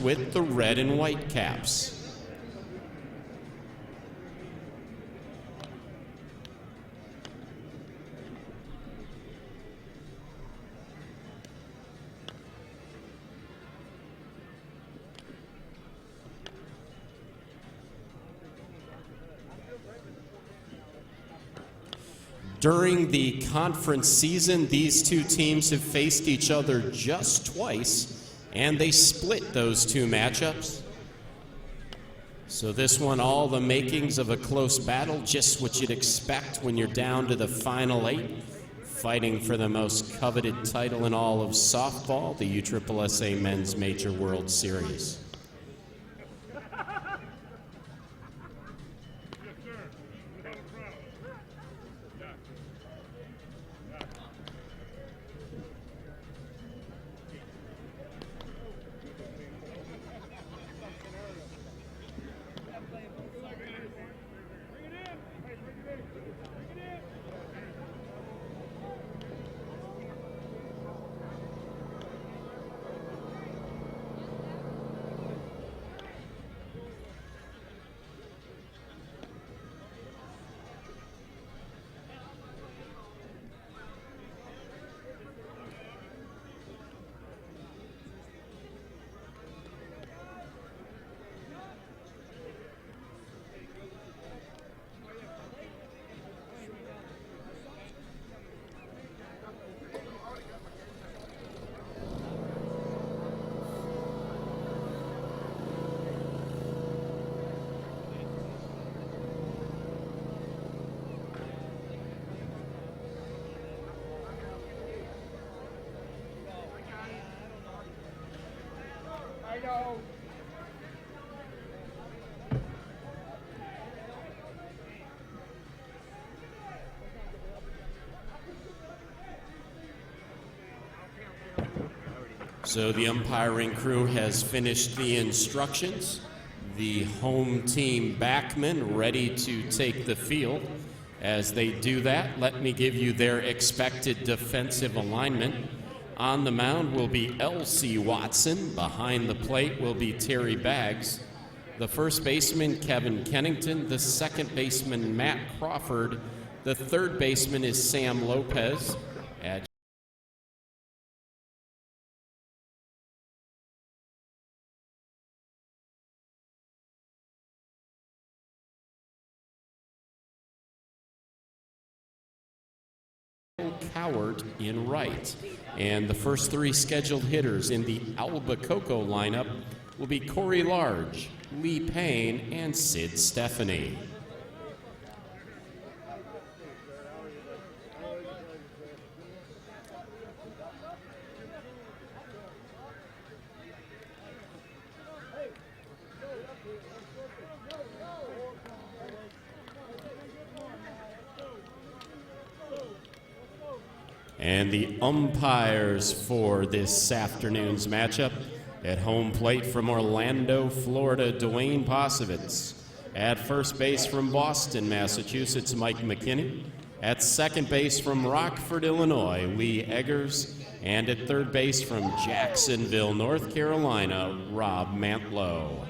with the red and white caps. During the conference season, these two teams have faced each other just twice, and they split those two matchups. So this one, all the makings of a close battle, just what you'd expect when you're down to the final 8, fighting for the most coveted title in all of softball, the USSSA Men's Major World Series. So the umpiring crew has finished the instructions. The home team Backman ready to take the field. As they do that, let me give you their expected defensive alignment. On the mound will be L.C. Watson. Behind the plate will be Terry Baggs. The first baseman, Kevin Kennington. The second baseman, Matt Crawford. The third baseman is Sam Lopez. Coward in right. And the first 3 scheduled hitters in the Alba Coco lineup will be Corey Large, Lee Payne, and Sid Stephanie. And the umpires for this afternoon's matchup: at home plate from Orlando, Florida, Dwayne Posovitz. At first base from Boston, Massachusetts, Mike McKinney. At second base from Rockford, Illinois, Lee Eggers. And at third base from Jacksonville, North Carolina, Rob Mantlo.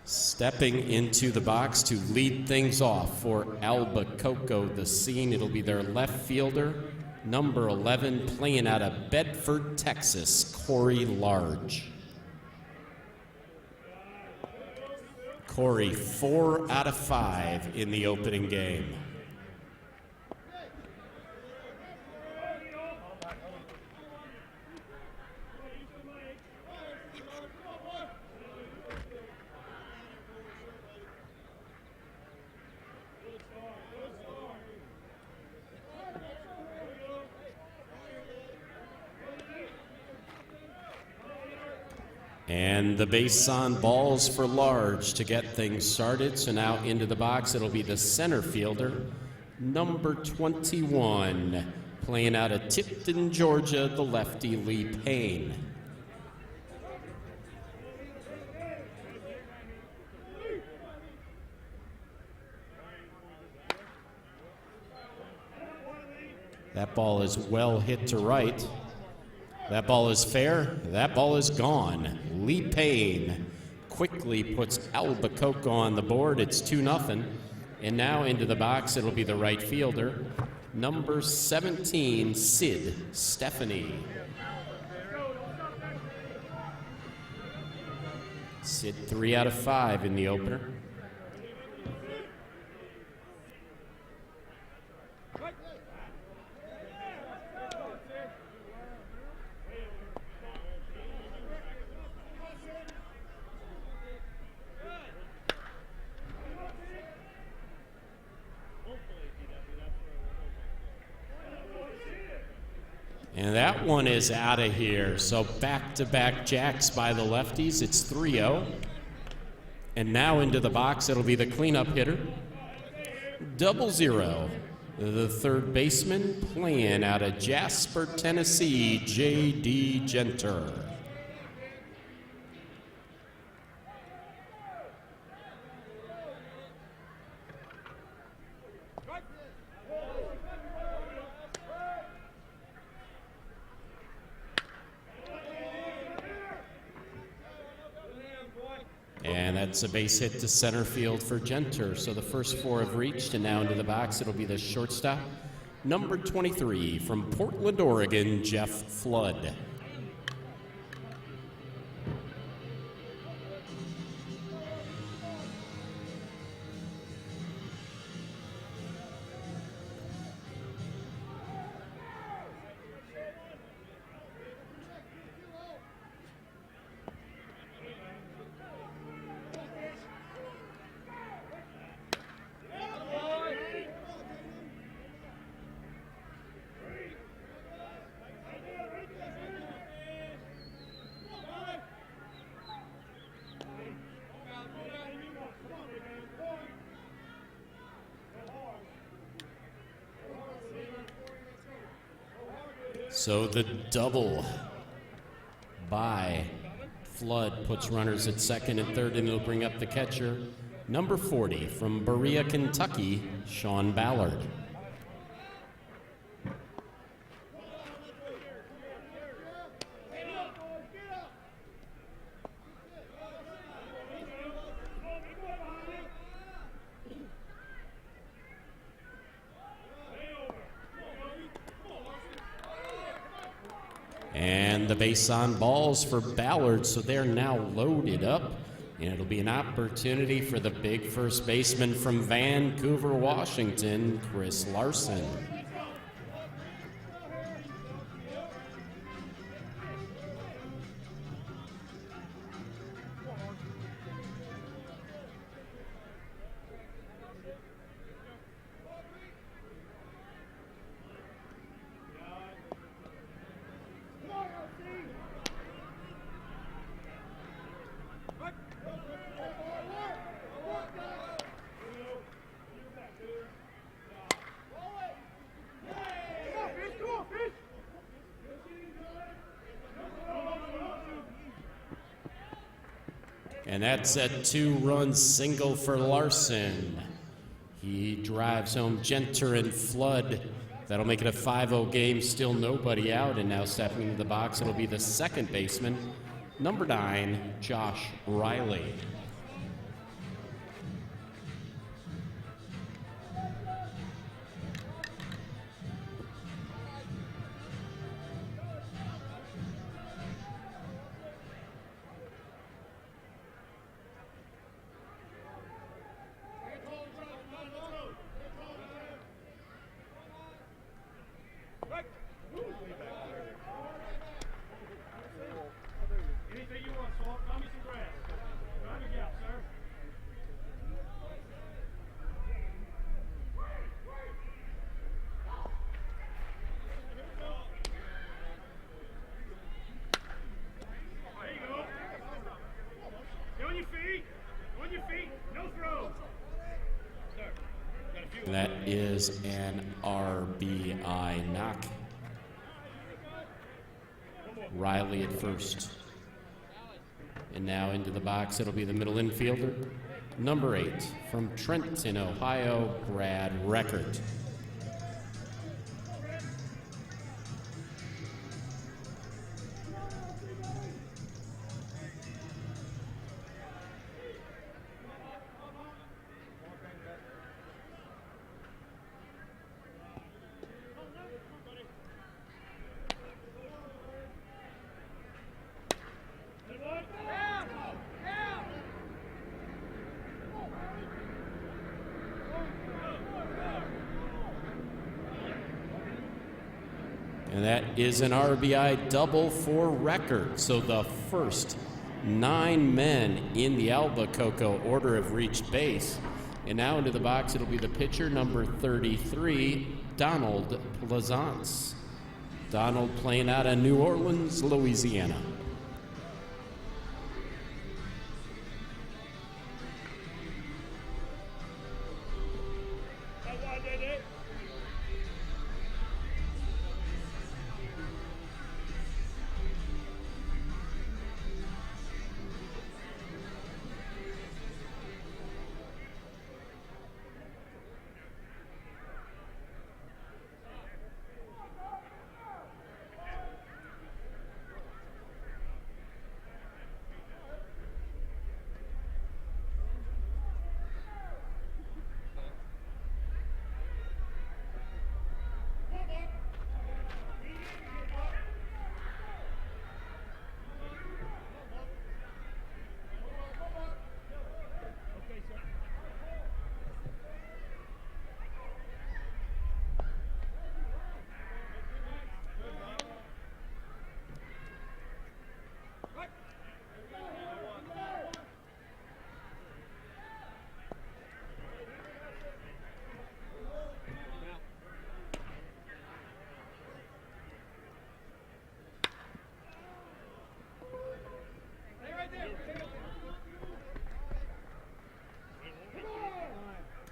Stepping into the box to lead things off for Alba Coco, the scene, it'll be their left fielder, number 11, playing out of Bedford, Texas, Corey Large. Corey, 4 out of 5 in the opening game. And the base on balls for Large to get things started. So now into the box, it'll be the center fielder, number 21, playing out of Tipton, Georgia, the lefty Lee Payne. That ball is well hit to right. That ball is fair. That ball is gone. Lee Payne quickly puts Alba Coco on the board. It's 2-0. And now into the box, it'll be the right fielder, number 17, Sid Stephanie. Sid 3 out of 5 in the opener. And that one is out of here. So back-to-back jacks by the lefties. It's 3-0. And now into the box, it'll be the cleanup hitter, 0-0. The third baseman playing out of Jasper, Tennessee, J.D. Genter. And that's a base hit to center field for Genter. So the first 4 have reached, and now into the box, it'll be the shortstop, number 23, from Portland, Oregon, Jeff Flood. So the double by Flood puts runners at second and third, and it'll bring up the catcher, number 40, from Berea, Kentucky, Sean Ballard. And the base on balls for Ballard, so they're now loaded up. And it'll be an opportunity for the big first baseman from Vancouver, Washington, Chris Larson. And that's a 2-run single for Larson. He drives home Genter and Flood. That'll make it a 5-0 game, still nobody out. And now stepping into the box, it'll be the second baseman, number 9, Josh Riley. That is an RBI knock. Riley at first. And now into the box, it'll be the middle infielder, number 8, from Trenton, Ohio, Brad Reckert. And that is an RBI double for Reckert. So the first 9 men in the Alba Coco order have reached base. And now into the box, it'll be the pitcher, number 33, Donald Pleasance. Donald playing out of New Orleans, Louisiana.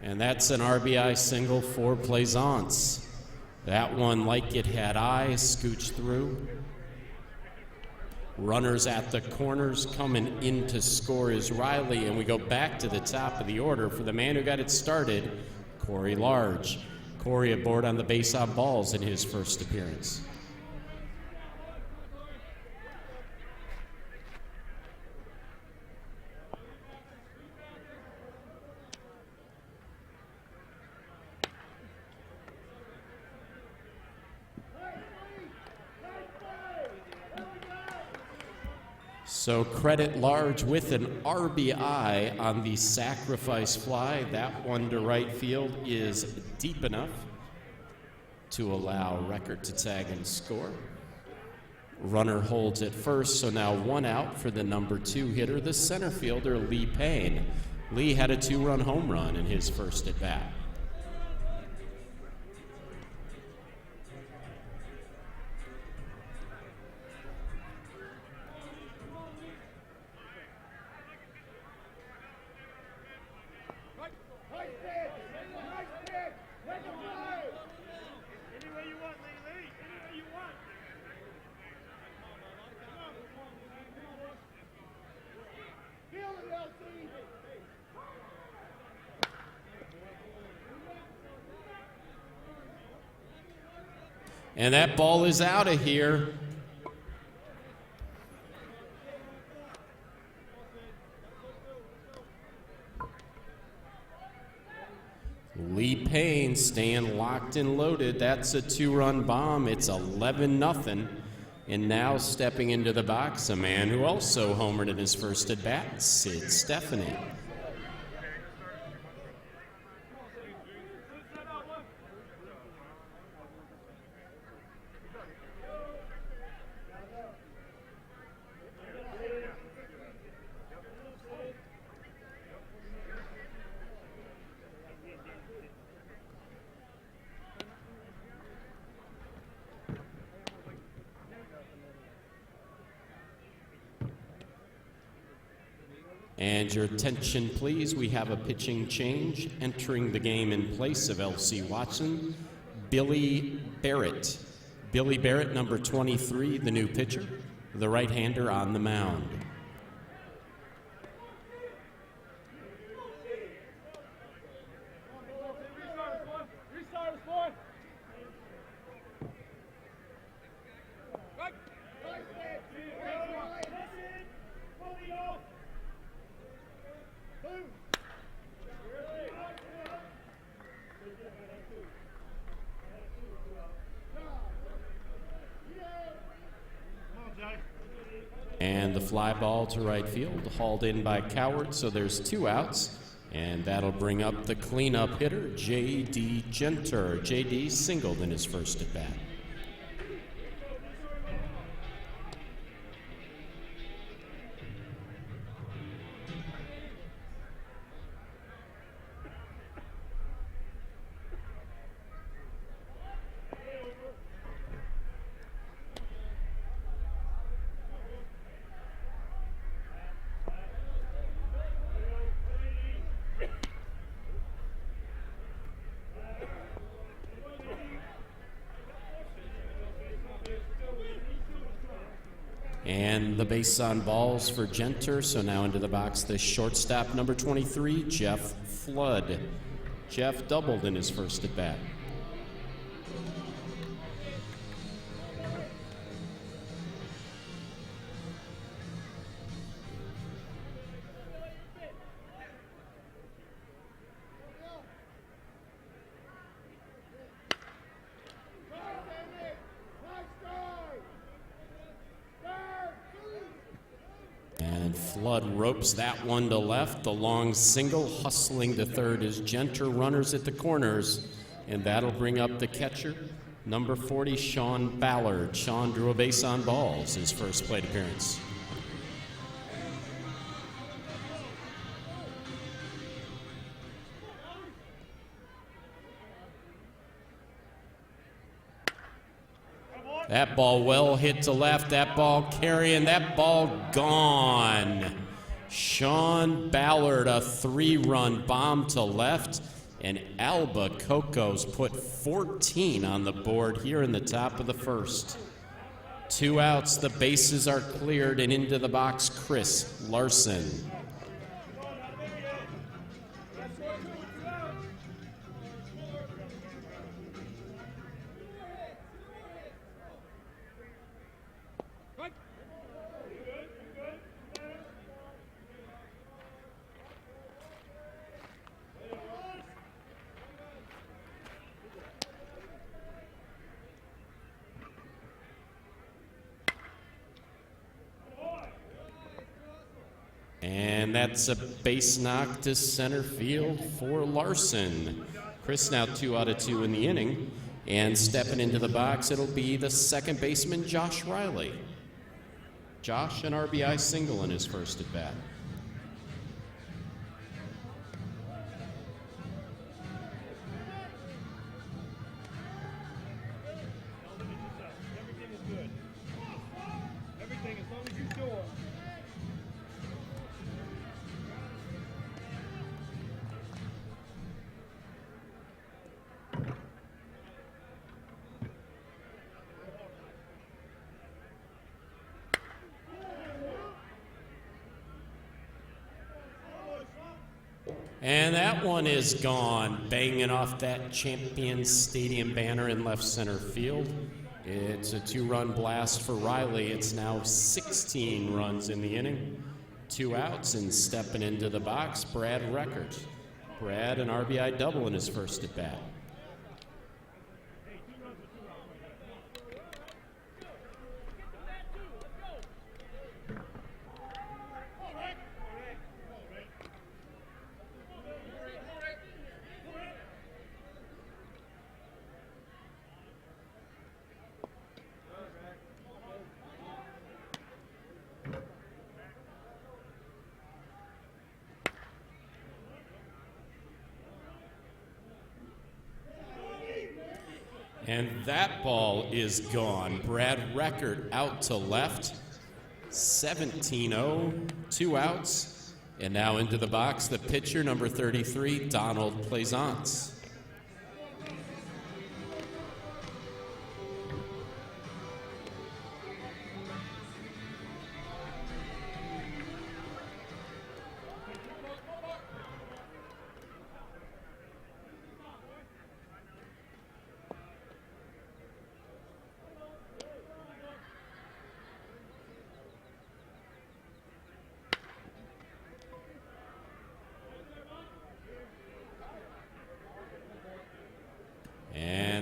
And that's an RBI single for Pleasance. That one, like it had eyes, scooched through. Runners at the corners, coming in to score is Riley, and we go back to the top of the order for the man who got it started, Corey Large. Corey aboard on the base on balls in his first appearance. So credit large with an RBI on the sacrifice fly. That one to right field is deep enough to allow Record to tag and score. Runner holds at first, so now one out for the number 2 hitter, the center fielder, Lee Payne. Lee had a 2-run home run in his first at bat. And that ball is out of here. Lee Payne staying locked and loaded. That's a 2-run bomb. It's 11-0. And now stepping into the box, a man who also homered in his first at bat, Sid Stephanie. And your attention, please. We have a pitching change. Entering the game in place of L.C. Watson, Billy Barrett. Billy Barrett, number 23, the new pitcher, the right-hander on the mound. And the fly ball to right field, hauled in by Coward, so there's 2 outs. And that'll bring up the cleanup hitter, J.D. Genter. J.D. singled in his first at bat. And the base on balls for Genter, so now into the box the shortstop, number 23, Jeff Flood. Jeff doubled in his first at bat. Flood ropes that one to left. The long single hustling to third is Genter. Runners at the corners, and that'll bring up the catcher, number 40, Sean Ballard. Sean drew a base on balls his first plate appearance. That ball well hit to left, that ball carrying, that ball gone. Sean Ballard, a 3-run bomb to left, and Alba Coco's put 14 on the board here in the top of the first. 2 outs, the bases are cleared, and into the box, Chris Larson. And that's a base knock to center field for Larson. Chris now 2 out of 2 in the inning. And stepping into the box, it'll be the second baseman, Josh Riley. Josh, an RBI single in his first at bat. And that one is gone, banging off that Champions Stadium banner in left center field. It's a 2-run blast for Riley. It's now 16 runs in the inning, 2 outs, and stepping into the box, Brad Record. Brad, an RBI double in his first at bat. And that ball is gone. Brad Record out to left. 17-0, 2 outs. And now into the box, the pitcher, number 33, Donald Plaisance.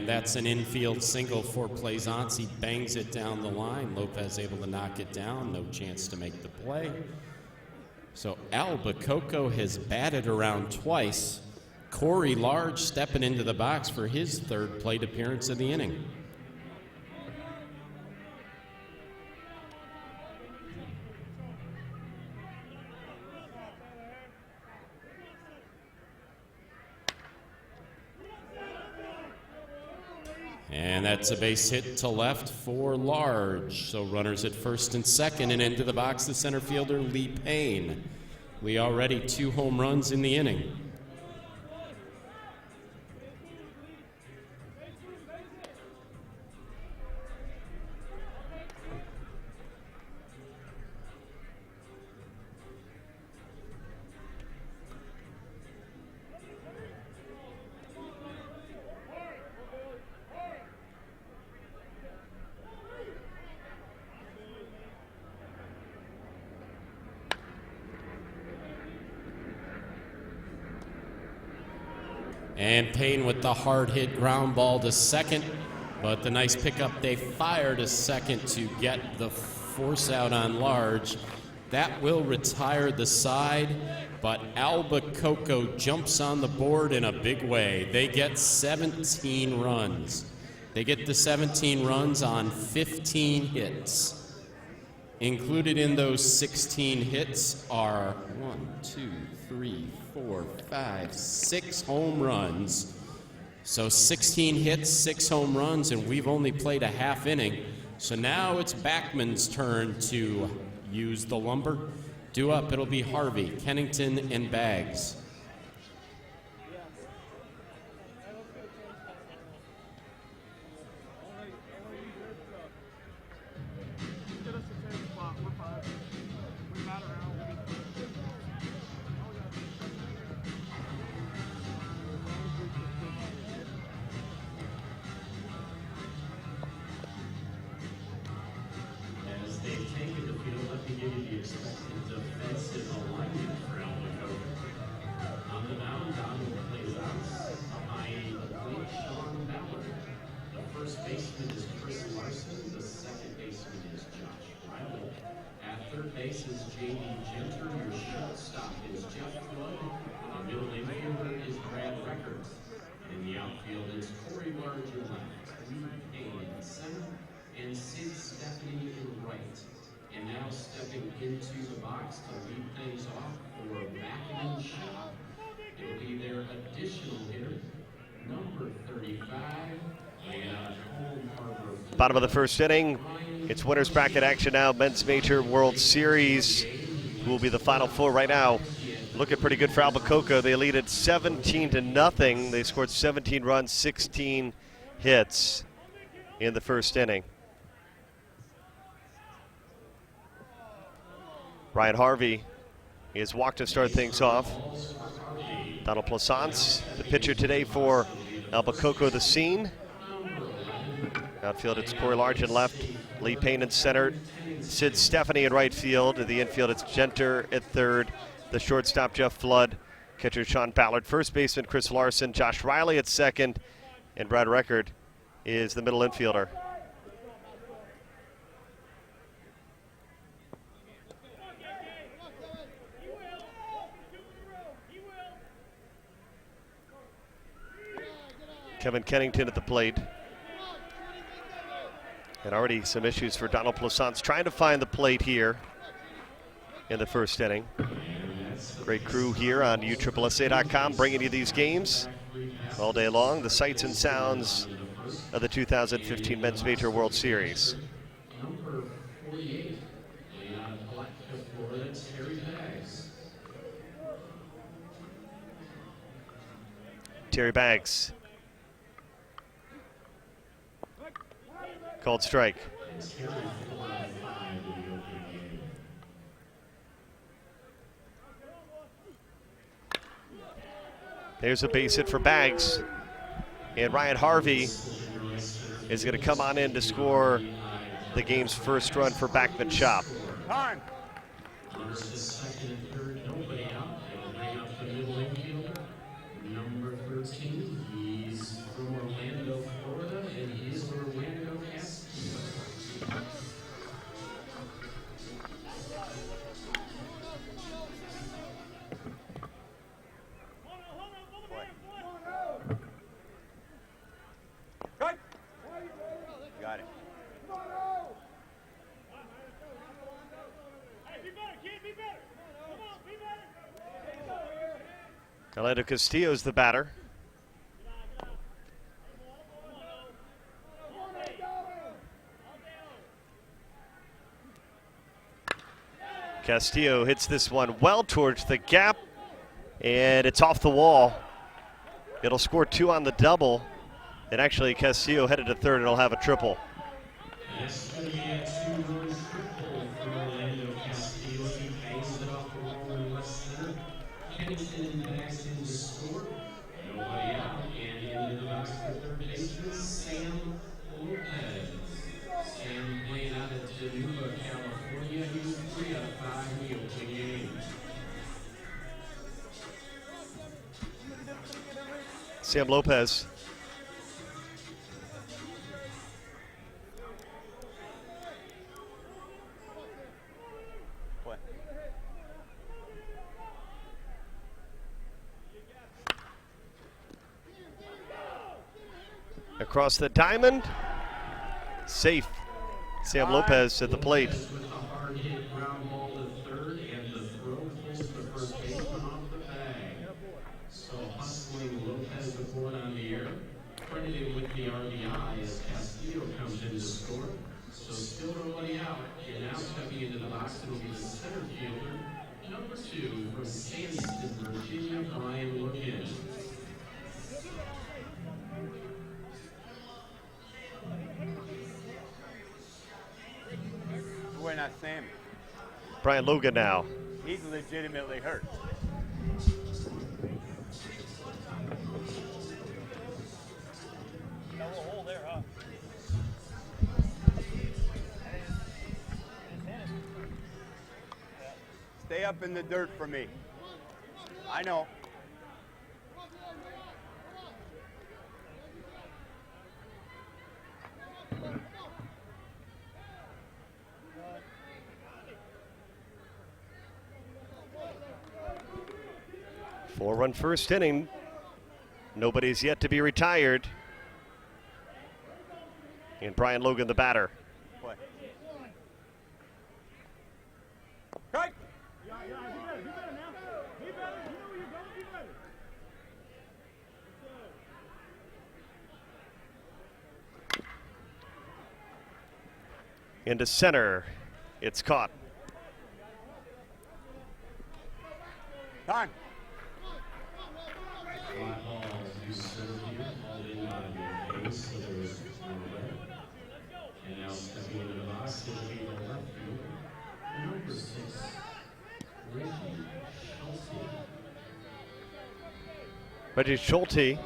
That's an infield single for Plaisance. He bangs it down the line. Lopez able to knock it down. No chance to make the play. So Alba Coco has batted around twice. Corey Large stepping into the box for his 3rd plate appearance of the inning. And that's a base hit to left for Large. So runners at first and second, and into the box, the center fielder, Lee Payne. Lee already 2 home runs in the inning. And Payne with the hard hit ground ball to second, but the nice pickup, they fire to second to get the force out on Large. That will retire the side, but Alba Coco jumps on the board in a big way. They get 17 runs. They get the 17 runs on 15 hits. Included in those 16 hits are 6 home runs. So 16 hits, 6 home runs, and we've only played a half inning. So now it's Backman's turn to use the lumber. Due up, it'll be Harvey, Kennington, and Baggs. base is J.D. Genter. Your shortstop is Jeff Flood. The middle infielder is Brad Records. In the outfield, it's Corey Large in left, Reed Payne in center, and Sid Stephanie in right. And now stepping into the box to lead things off for Backman Shop. It'll be their additional hitter, number 35. Bottom of the first inning. It's winners bracket action now. Men's Major World Series will be the Final Four right now. Looking pretty good for Alba Coco. They lead it 17-0. They scored 17 runs, 16 hits in the first inning. Ryan Harvey is walked to start things off. Donald Plaisance, the pitcher today for Alba Coco, the scene. Outfield, it's Corey Large in left, Lee Payne in center, Sid Stephanie in right field. In the infield, it's Genter at third, the shortstop, Jeff Flood, catcher, Sean Ballard, first baseman, Chris Larson, Josh Riley at second, and Brad Record is the middle infielder. Kevin Kennington at the plate. And already some issues for Donald Plaisance trying to find the plate here in the first inning. Great crew here on USSSA.com bringing you these games all day long. The sights and sounds of the 2015 Men's Major World Series. Number 48, Terry Baggs. Called strike. There's a base hit for Baggs. And Ryan Harvey is going to come on in to score the game's first run for Backman Shop. Time. Number 13, he's from Orlando, Florida, and he's Orlando Castillo. Right. Got it. Orlando Castillo's the batter. Castillo hits this one well towards the gap, and it's off the wall. It'll score two on the double, and actually Castillo headed to third, and it'll have a triple. That's going to be a two-run triple for Orlando Castillo. He bangs it off the wall in left center. Kennington backs in to score. Nobody out. And into the box for third baseman, Sam Lopez. Sam playing out at Geneva, California. He was 3 out of 5 in the opening game. Sam Lopez. Across the diamond, safe. Sam Lopez at the plate. With a hard hit ground ball to third, and the throw pulls the first baseman off the bag. So hustling Lopez before it on the air. Credited with the RBI as Castillo comes in to score. So still nobody out, and now stepping into the box will be the center fielder, number 2 from Sandston, Virginia, Brian Logan. We're not Sammy. Brian Logan now. He's legitimately hurt. No hole there, huh? Stay up in the dirt for me. I know. 4-run first inning. Nobody's yet to be retired. And Brian Logan, the batter. Play. Strike. Into center. It's caught. Time. And now stepping into the box will be the left fielder, number 6, Reggie Schulte.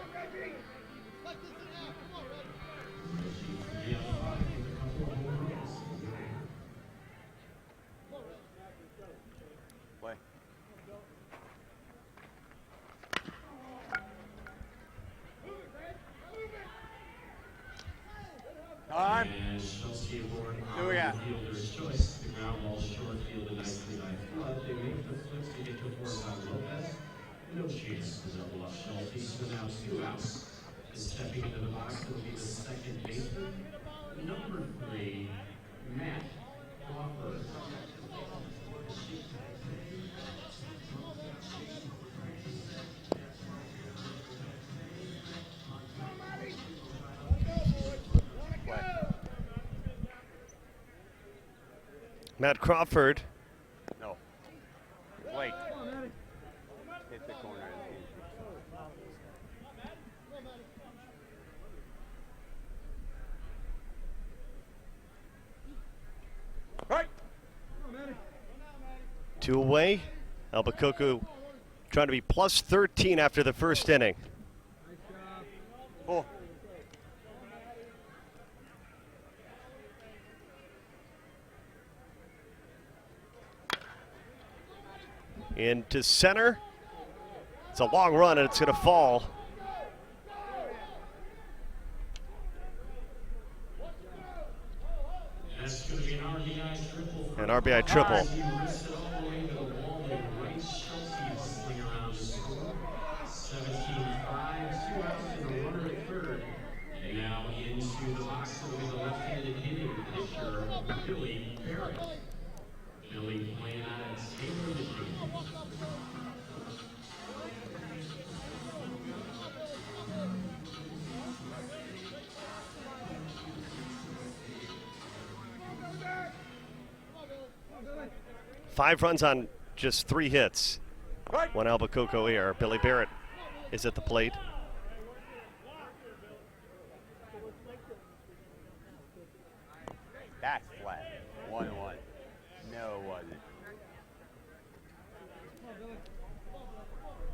Play. Time. And Schulte aboard Who we got? fielder's choice. The ground ball short fielded nicely by Flood. They make the flips to get to Forsyth Lopez. No chance to double up Schulte. So now 2 outs. Stepping into the box will be the second baseman, number 3, Matt Crawford. Matt Crawford. No. Wait. Hit the corner. Right. 2 away. Albicocco trying to be plus 13 after the first inning. Pull. Into center. It's a long run and it's going to fall. That's going to be an RBI triple. An RBI triple. He wrists it all the way to the wall. They right Schulte sling around to score. 17-5, 2 outs and a runner at third. And now into the box will be the left-handed hitting pitcher, Billy Barrett. Billy playing out at Taylor, Michigan. Five runs on just 3 hits. Right. One Albicocco here. Billy Barrett is at the plate. That's flat. 1-1. No, it wasn't.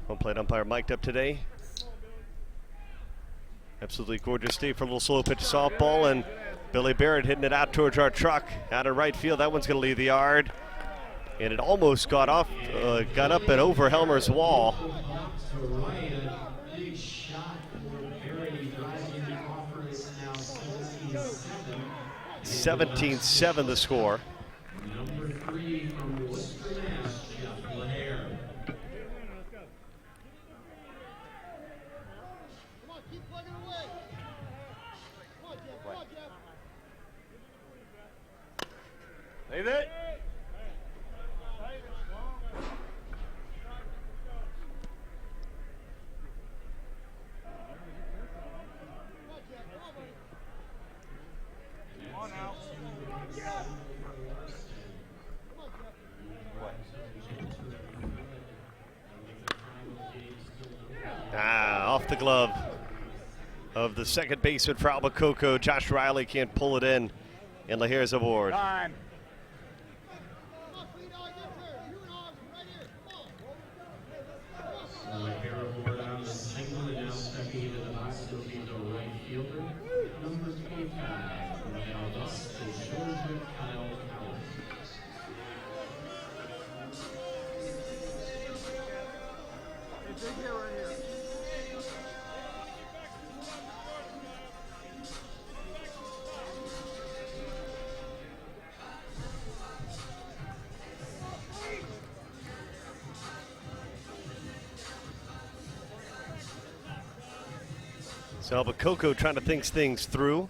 Home plate umpire mic'd up today. Absolutely gorgeous day for a little slow pitch softball, and Billy Barrett hitting it out towards our truck out of right field. That one's going to leave the yard, and it almost got off, got up and over Helmer's wall. To right, a big shot for Barrett. He drives in the offer. It's now 17-7. 17-7 the score. Number 3 from Worcester, Mass, Jeff Lahair. Leave it. Off the glove of the second baseman for Albicocco. Josh Riley can't pull it in, and Lahair's aboard. Time. Lahair aboard on the single, and now stepping into the box will be the right fielder, number 25 from Valdosta, Georgia, Kyle Howard. So Alba Coco trying to think things through.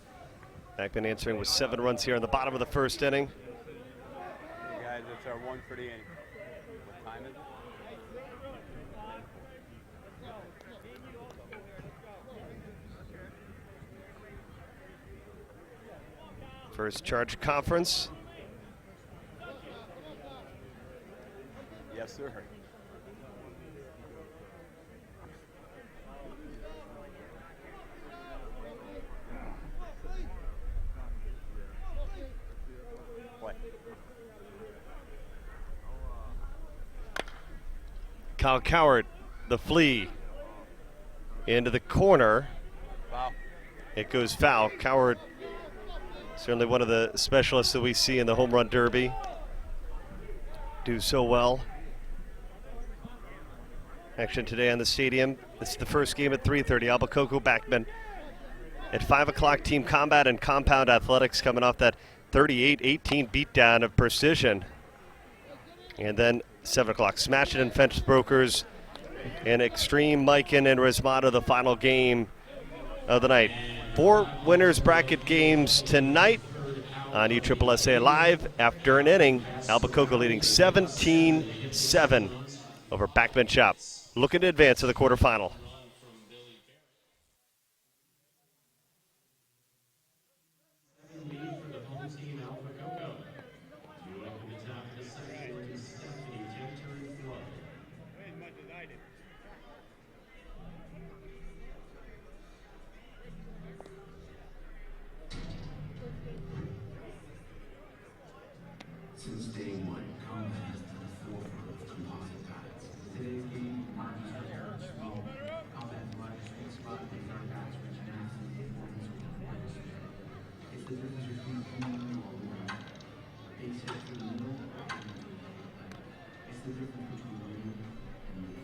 Backman answering with 7 runs here in the bottom of the first inning. Hey guys, it's our one for the inning. What time is it? First charge conference. Yes, sir. What? Kyle Coward, the flea, into the corner. Wow. It goes foul. Coward, certainly one of the specialists that we see in the home run derby. Do so well. Action today on the stadium. This is the first game at 3:30. Alba Coco, Backman. At 5 o'clock, Team Combat and Compound Athletics coming off that 38-18 beatdown of Precision. And then 7 o'clock, Smash It and Fence Brokers and Extreme Mikan and Rismata, the final game of the night. 4 winners bracket games tonight on USSSA Live. After an inning, Alba Coco leading 17-7 over Backman Shop. Looking to advance to the quarterfinal. Lead for the home team, Alba Coco. You welcome the top of the second, Stephanie Genter and Flood. As much as I did. Since day one, combat has been the forefront of composite diets. Today's game, markers for errors. Combat provides a sweet spot in our guys reach maximum performance with performance. It's the difference between winning or winning. Base hit through the middle, it's the difference between winning and losing.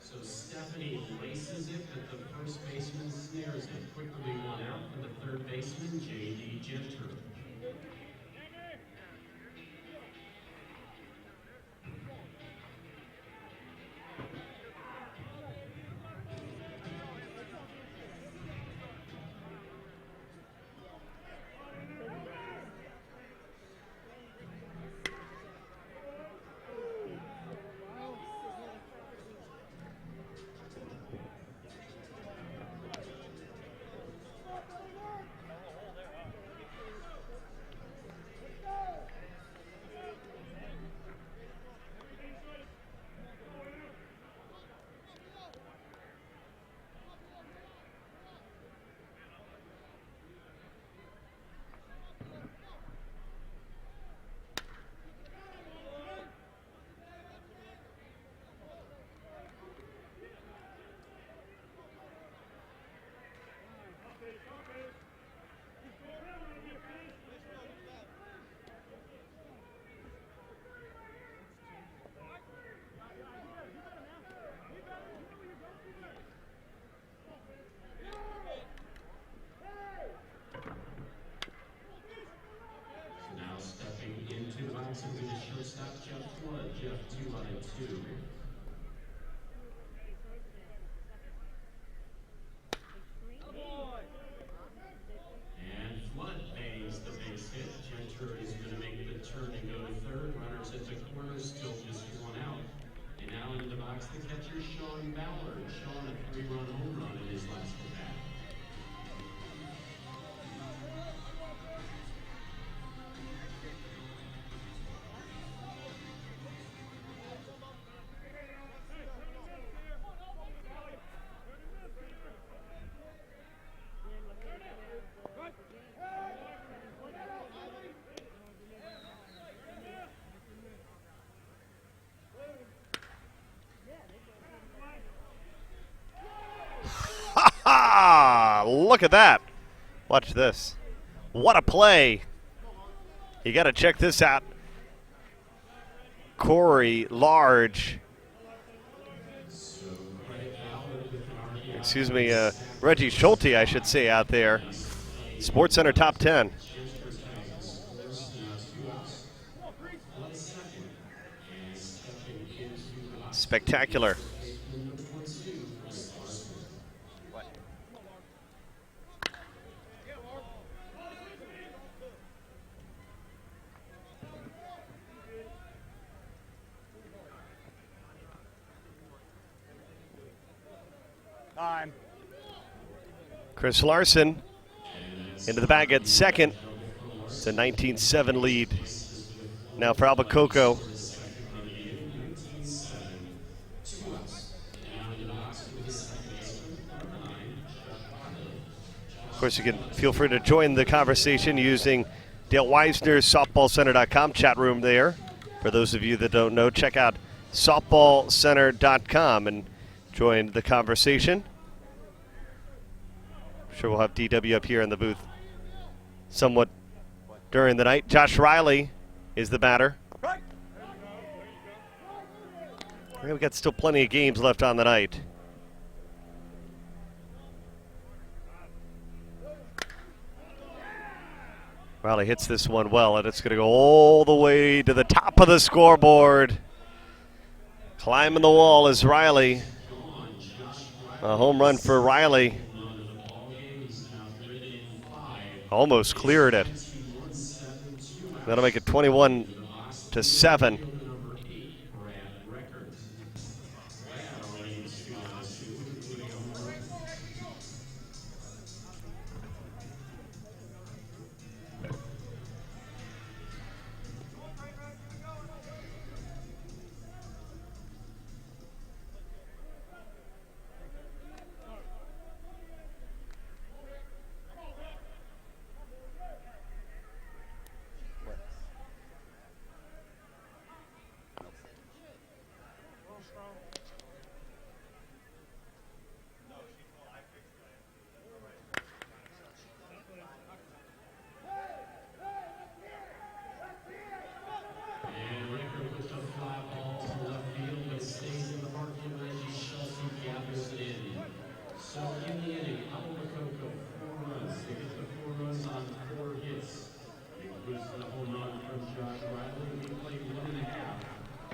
So Stephanie laces it, but the first baseman snares it. Quickly one out for the third baseman, J.D. Genter. look at that. Watch this. What a play. You got to check this out. Corey Large. Excuse me, Reggie Schulte, I should say, out there. Sports Center top 10. Spectacular. Time. Chris Larson into the bag at second. It's a 19-7 lead. Now for Alba Coco. Of course, you can feel free to join the conversation using Dale Weisner's softballcenter.com chat room there. For those of you that don't know, check out softballcenter.com and join the conversation. I'm sure we'll have DW up here in the booth somewhat during the night. Josh Riley is the batter. We've got still plenty of games left on the night. Riley hits this one well, and it's going to go all the way to the top of the scoreboard. Climbing the wall is Riley. A home run for Riley. Almost cleared it. That'll make it 21-7. So in the inning, Alba Coco, 4 runs. They get the 4 runs on 4 hits. It includes the home run from Josh Riley. He played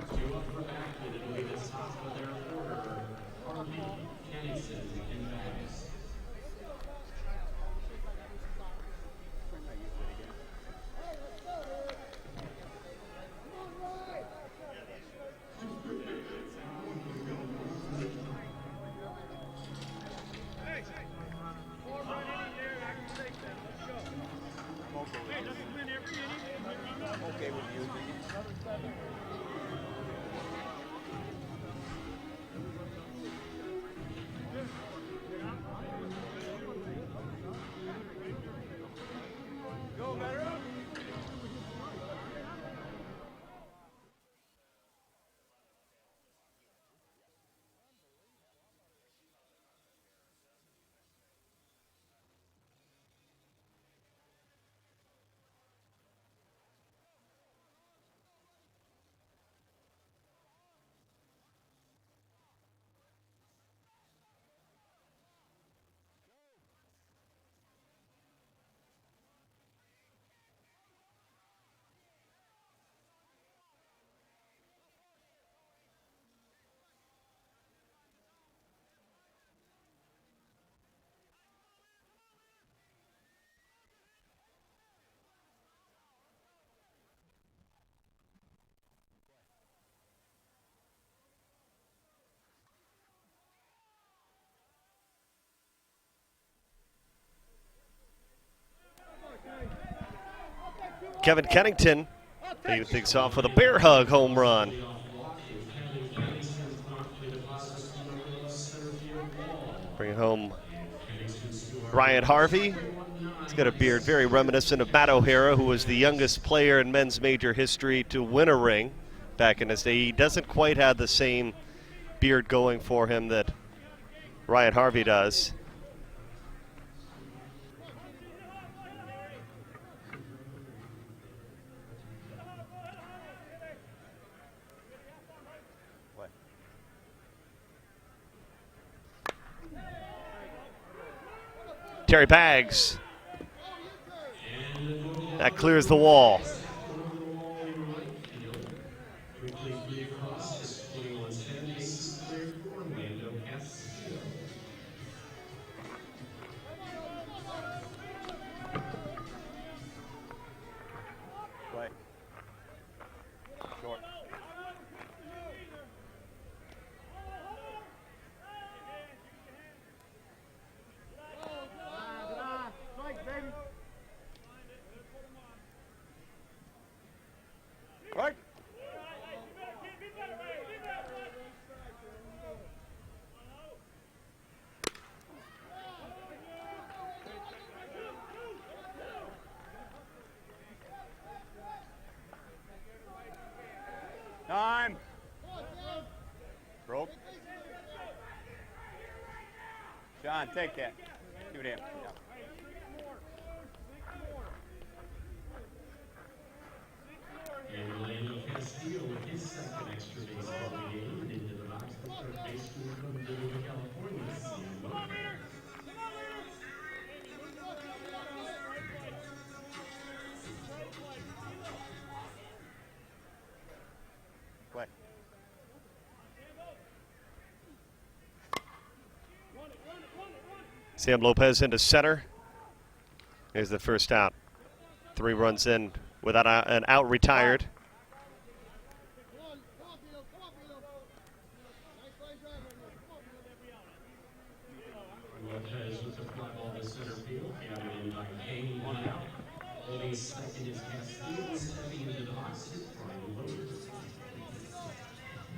1.5. 2 up for Backman. It'll be the top of their order. Harvey, Kennington, and Bags. Okay with you. Go, better up. Kevin Kennington leading things off with a bear hug home run. Bring home Ryan Harvey. He's got a beard very reminiscent of Matt O'Hara, who was the youngest player in men's major history to win a ring back in his day. He doesn't quite have the same beard going for him that Ryan Harvey does. Terry Baggs. That clears the wall. Play. Short. Right. Time. Broke. John, take that. Give it him. Yeah. And Orlando Castillo with his second extra base of the game, and into the box, the third baseman from Domingo, California, Sam Lopez. Play. Sam Lopez into center. Here's the first out. 3 runs in without an out retired. Lopez with the fly ball to center field, gathered in by Kane, 1 out. Holding second is Castillo, stepping into the box is Brian Logan.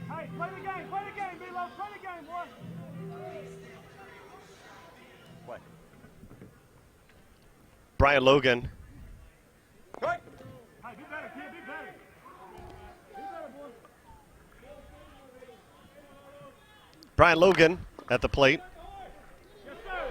Hey, play the game, B-Lo, play the game, boy. Play. Brian Logan. Right. Hey, be better, kid, be better. Be better, boy. Brian Logan at the plate. Yes, sir.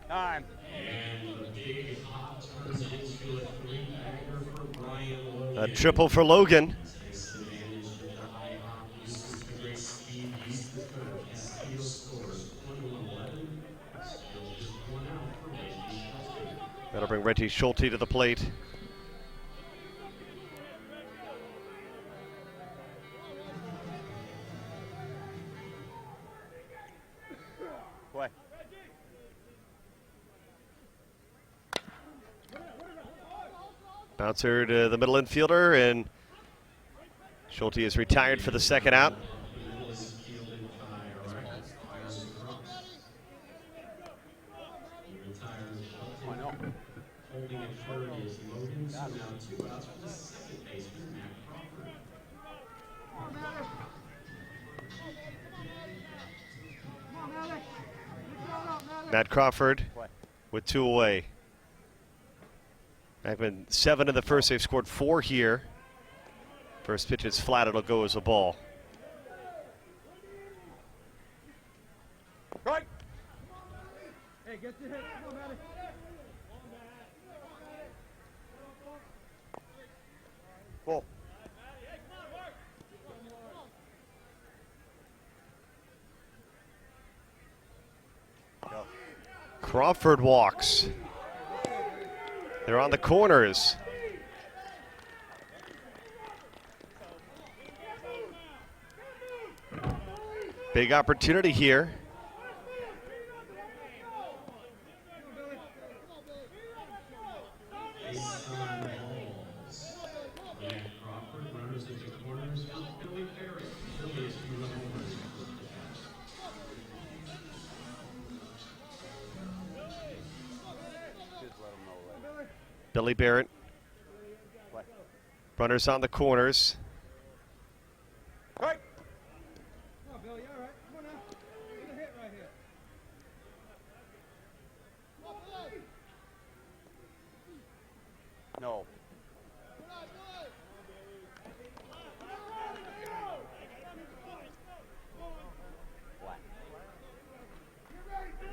Time. And the big hop turns into a 3-bagger for Brian Logan. A triple for Logan. Takes advantage of the high hop, uses the great speed, uses the curve. Castillo scores 21-11. Still just 1 out for Reggie Schulte. That'll bring Reggie Schulte to the plate. Play. Bouncer to the middle infielder, and Schulte is retired for the second out. I know. Holding at third is Logan, so now 2 outs for the second baseman, Matt Crawford. Matt Crawford Play. with 2 away. Backman 7 in the first. They've scored 4 here. First pitch is flat. It'll go as a ball. Right. Hey, get the hit. Come on, Maddie. Full. Go. Crawford walks. They're on the corners. Big opportunity here. Billy Barrett. Play. Runners on the corners. Right. Come on, Billy, you all right? Come on now. Get a hit right here. No. Flat.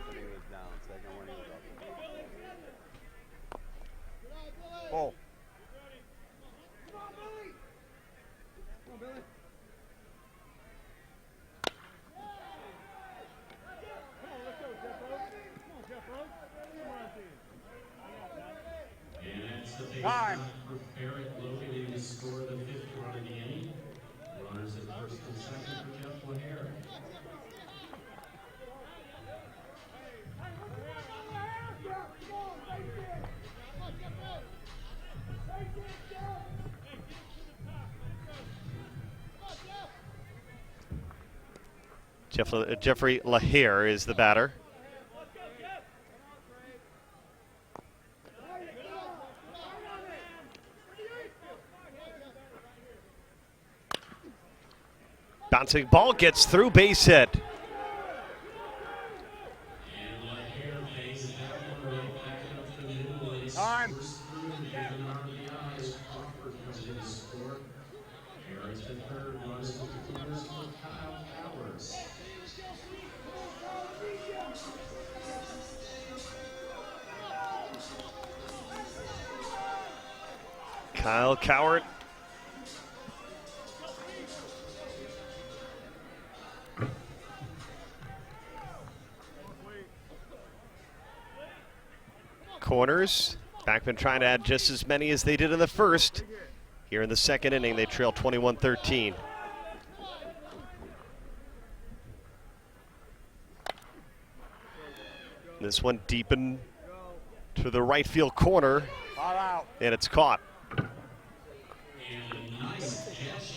When he was down, second when he was up. Full. Jeffrey Lahare is the batter. Bouncing ball gets through, base hit. Time. Kyle Cowart. Corners. Backman trying to add just as many as they did in the first. Here in the second inning, they trail 21-13. This one deep in to the right field corner, and it's caught.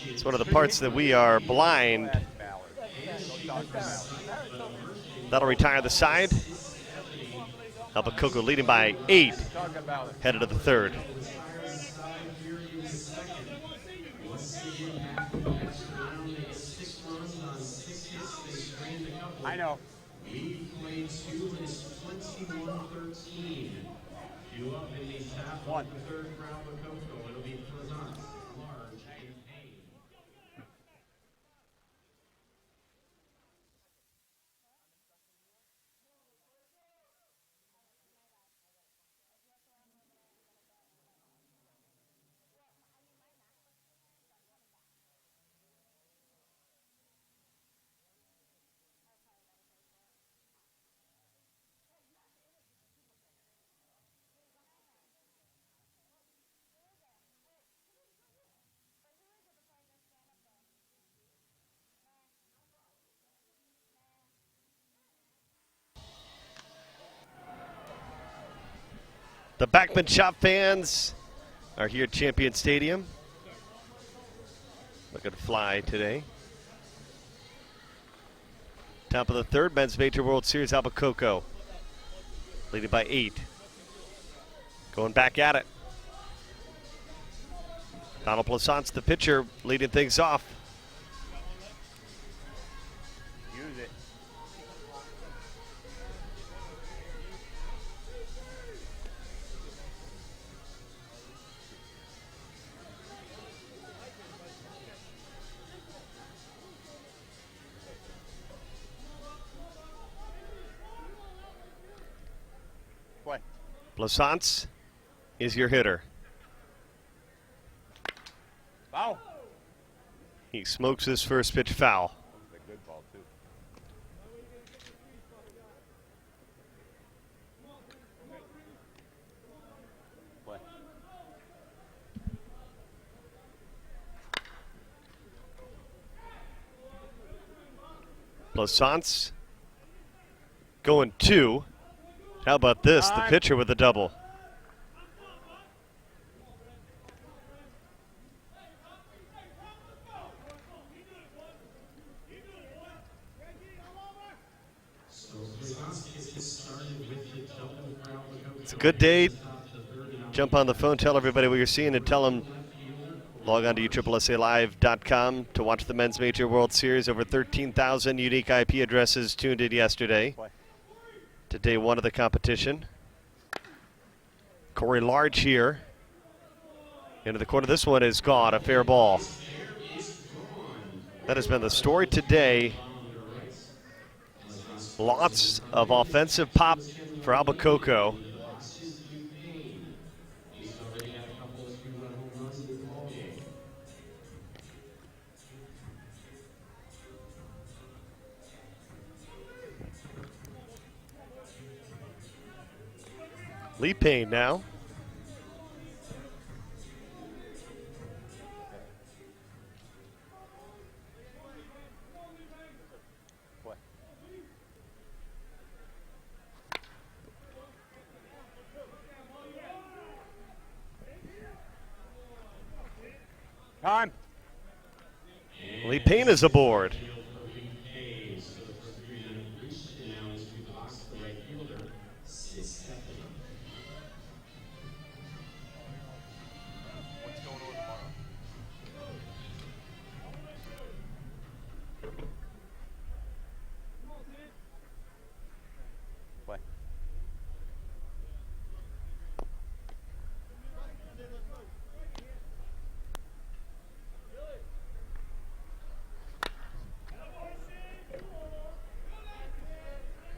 It's one of the parts that we are blind. That'll retire the side. Alba Coco leading by 8, headed to the third. I know. One. The Backman Shop fans are here at Champion Stadium. Looking to fly today. Top of the third, Men's Major World Series, Alba Coco leading by 8. Going back at it. Donald Plaisance, the pitcher, leading things off. Use it. Play. Plaisance is your hitter. Foul. He smokes his first pitch foul. That was a good ball, too. Play. Plaisance going 2. How about this? The pitcher with a double. It's a good day. Jump on the phone, tell everybody what you're seeing, and tell them log on to USSSALive.com to watch the Men's Major World Series. Over 13,000 unique IP addresses tuned in yesterday to day 1 of the competition. Corey Large here. Into the corner. This one is gone. A fair ball. That has been the story today. Lots of offensive pop for Alba Coco. Lee Payne now. Time. Lee Payne is aboard.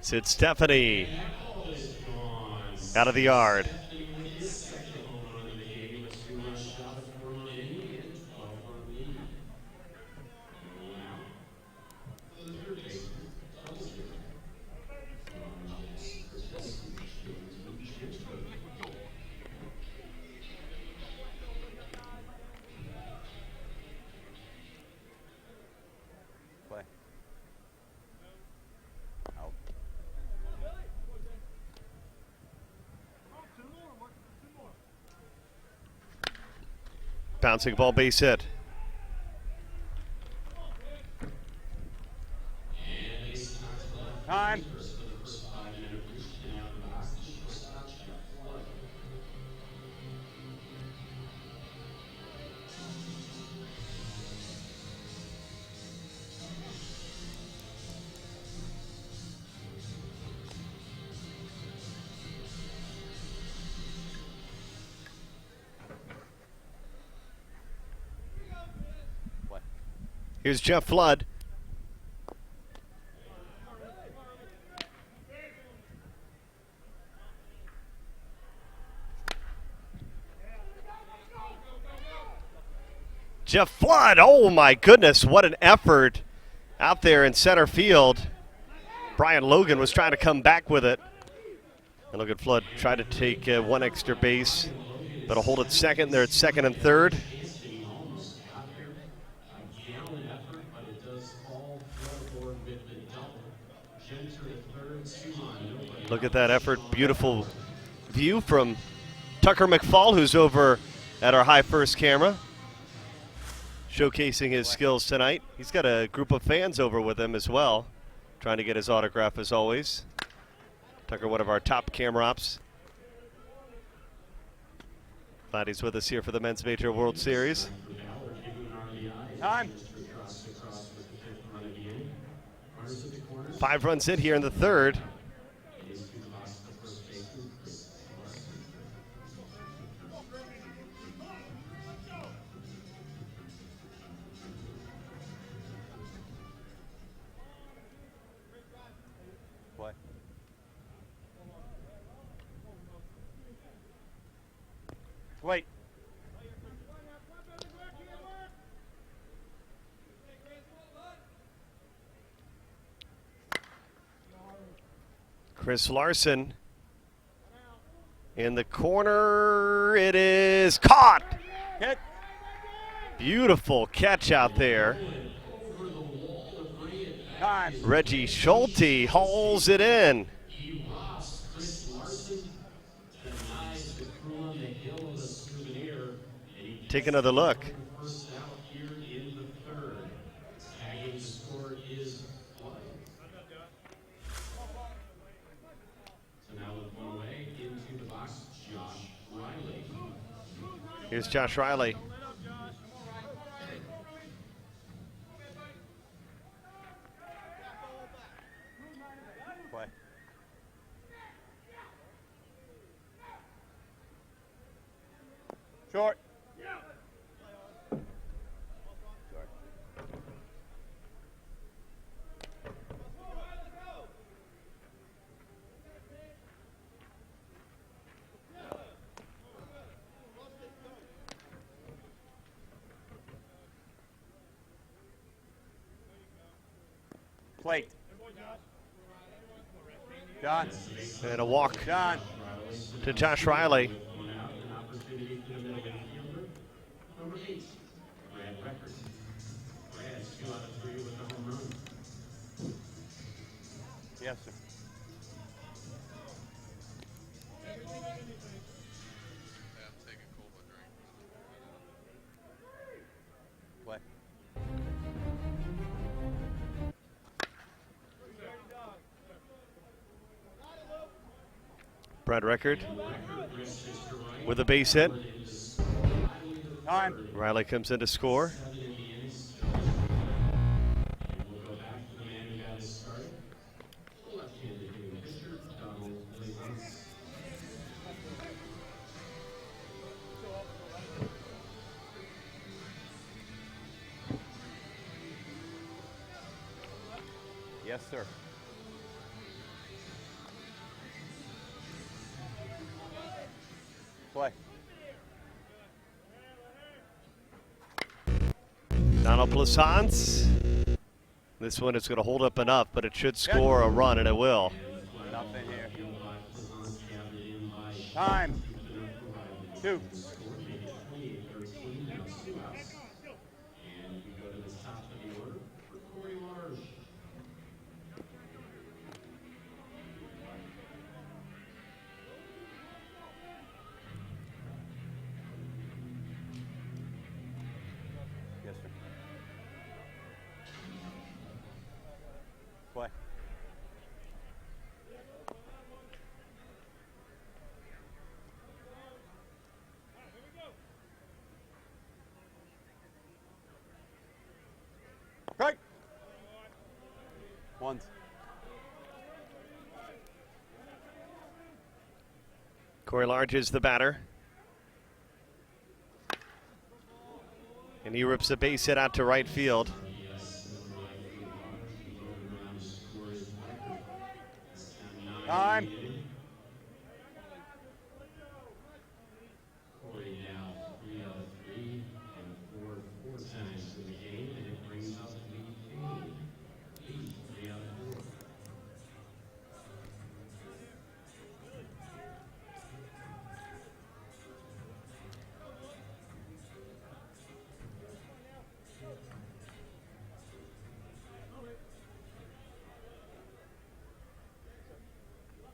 Sid Stephanie out of the yard. Play. Out. Bouncing ball, base hit. Time. Play. Here's Jeff Flood. Jeff Flood, oh my goodness, what an effort out there in center field. Brian Logan was trying to come back with it. And look at Flood, try to take one extra base, but a hold at second. They're at second and third. Look at that effort, beautiful view from Tucker McFall, who's over at our high first camera, showcasing his skills tonight. He's got a group of fans over with him as well, trying to get his autograph as always. Tucker, one of our top camera ops. Glad he's with us here for the Men's Major World Series. Time. 5 runs in here in the third. Play. Wait. Chris Larson in the corner. It is caught. Hit. Beautiful catch out there. Time. Reggie Schulte hauls it in. Take another look. Here's Josh Riley. Play. Short. Short. Plate. John. And a walk John. to Josh Riley. Yes, sir. Play. Brad Record with a base hit. Time. Riley comes in to score. Yes, sir. Play. Donald Plaisance. This one is going to hold up enough, but it should score a run, and it will. Nothing here. Time. 2. Yes, sir. Play. Right. Ones. Corey Large is the batter. And he rips a base hit out to right field. Time. Corey now 3 out of 3 and 4 times for the game, and it brings up Lee Payne. 3 out of 4.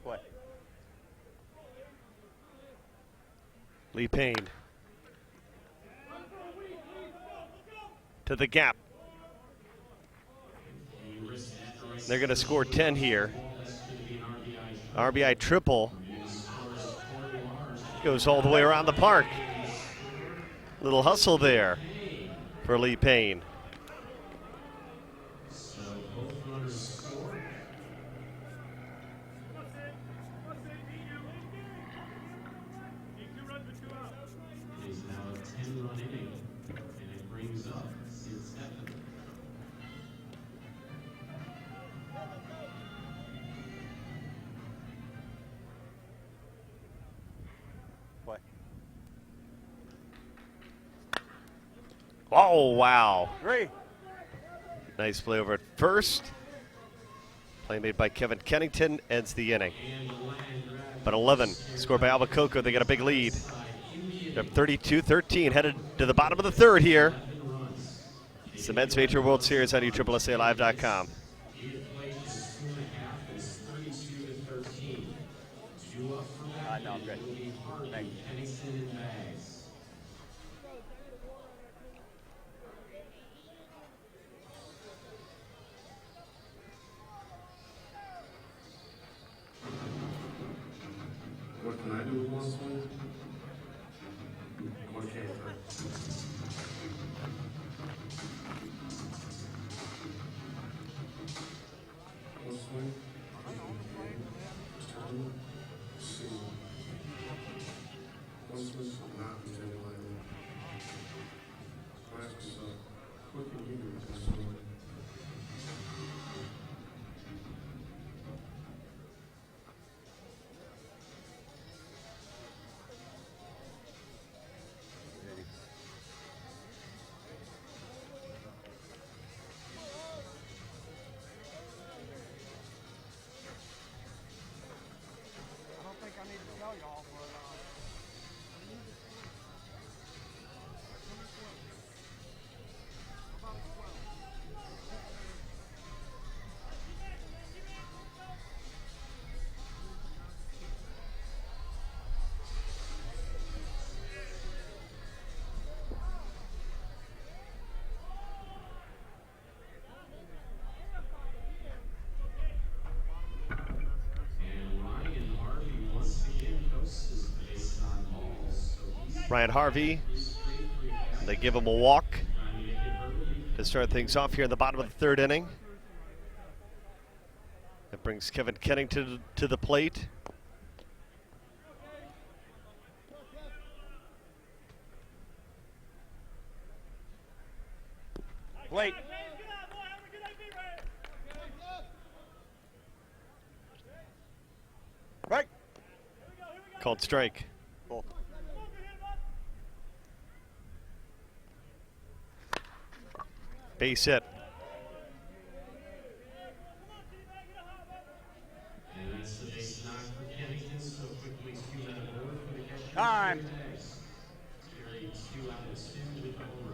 Play. Lee Payne. To the gap. They're going to score 10 here. RBI triple. Goes all the way around the park. Little hustle there for Lee Payne. So both runners score. It is now a 10-run inning, and it brings up Sid Stephan. Play. Oh, wow. 3. Nice play over at first. Play made by Kevin Kennington ends the inning. But 11 scored by Alba Coco. They got a big lead. They're up 32-13, headed to the bottom of the third here. It's the Men's Major World Series on USSSALive.com. No, I'm good. Thanks. What can I do with one swing? Okay, one swing. Turn. See. One swing. Not pretend like ask yourself, what can you do with this swing? I don't think I need to tell y'all, but about a 12. And Ryan Harvey once again coasts his base on balls. So he's Ryan Harvey. They give him a walk to start things off here in the bottom of the third inning. That brings Kevin Kennington to the plate. Late. Right. Called strike. Cool. Base hit. And that's the base knock for Kennington, so quickly 2 men aboard for the catcher. Time. Terry Stu out with 2 with the home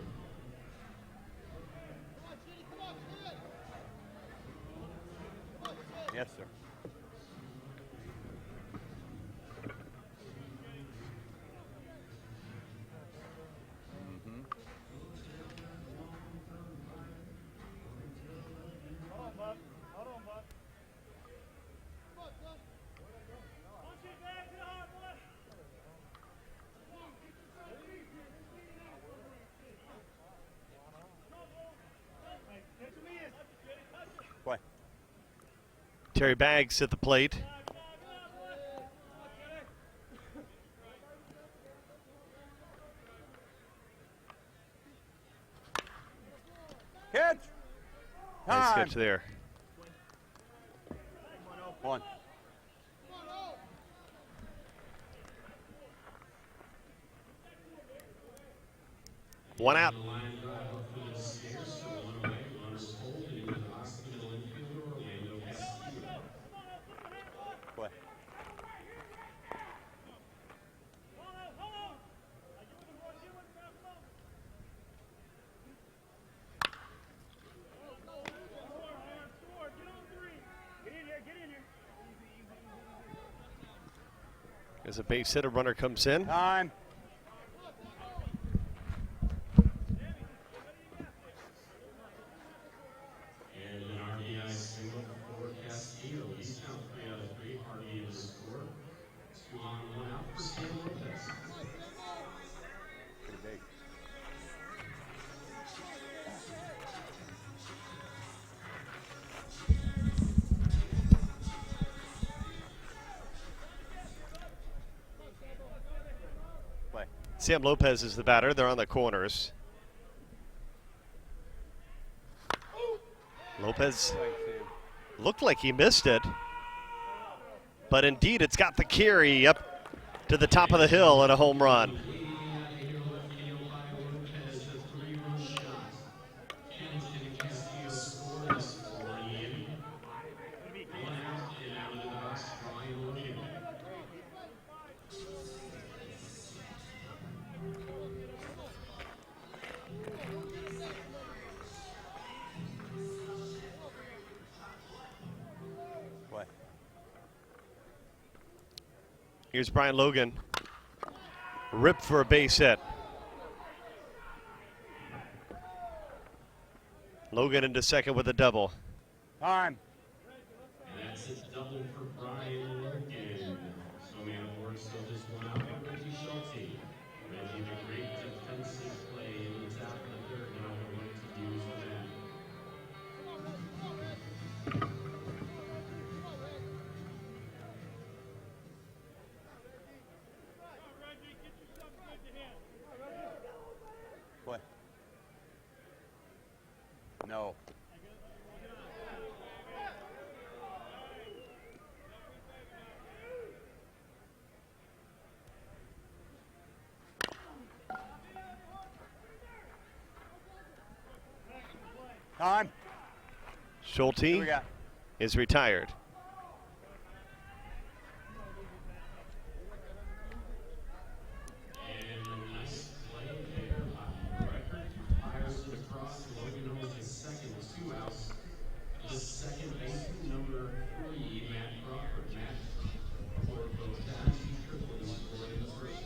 run. Yes, sir. Play. Terry Baggs at the plate. Catch. Nice Time. catch there. 1. One out. Line drive up for the stairs, so 1 away. Runners hold and into the box, the middle infielder, Orlando Castillo. Play. As a base hit, a runner comes in. Time. And an RBI single for Castillo. He's now 3 out of 3. Harvey in the score. 2 on, 1 out for Sam Lopez. Pretty big. Play. Sam Lopez is the batter. They're on the corners. Lopez Play, Sam. looked like he missed it, but indeed it's got the carry up to the top of the hill and a home run. Leading out here left field by Lopez, a 3-run shot. Kennington and Castillo scored as 4 in the inning. 1 out and out of the box, Brian Logan. Play. Here's Brian Logan. Ripped for a base hit. Logan into second with a double. Time. And that's a double for Brian Logan. So man aboard, still just 1 out by Reggie Schulte. Reggie with a great defensive play in the top of the 3rd. Now we're going to use the man. Play. No. Time. Who we Schulte got? is retired. And a nice play there by Record. Fires it across. Logan holds his second with 2 outs. The second baseman, number 3, Matt Crawford. Matt for both times he tripled and scored in the 1st.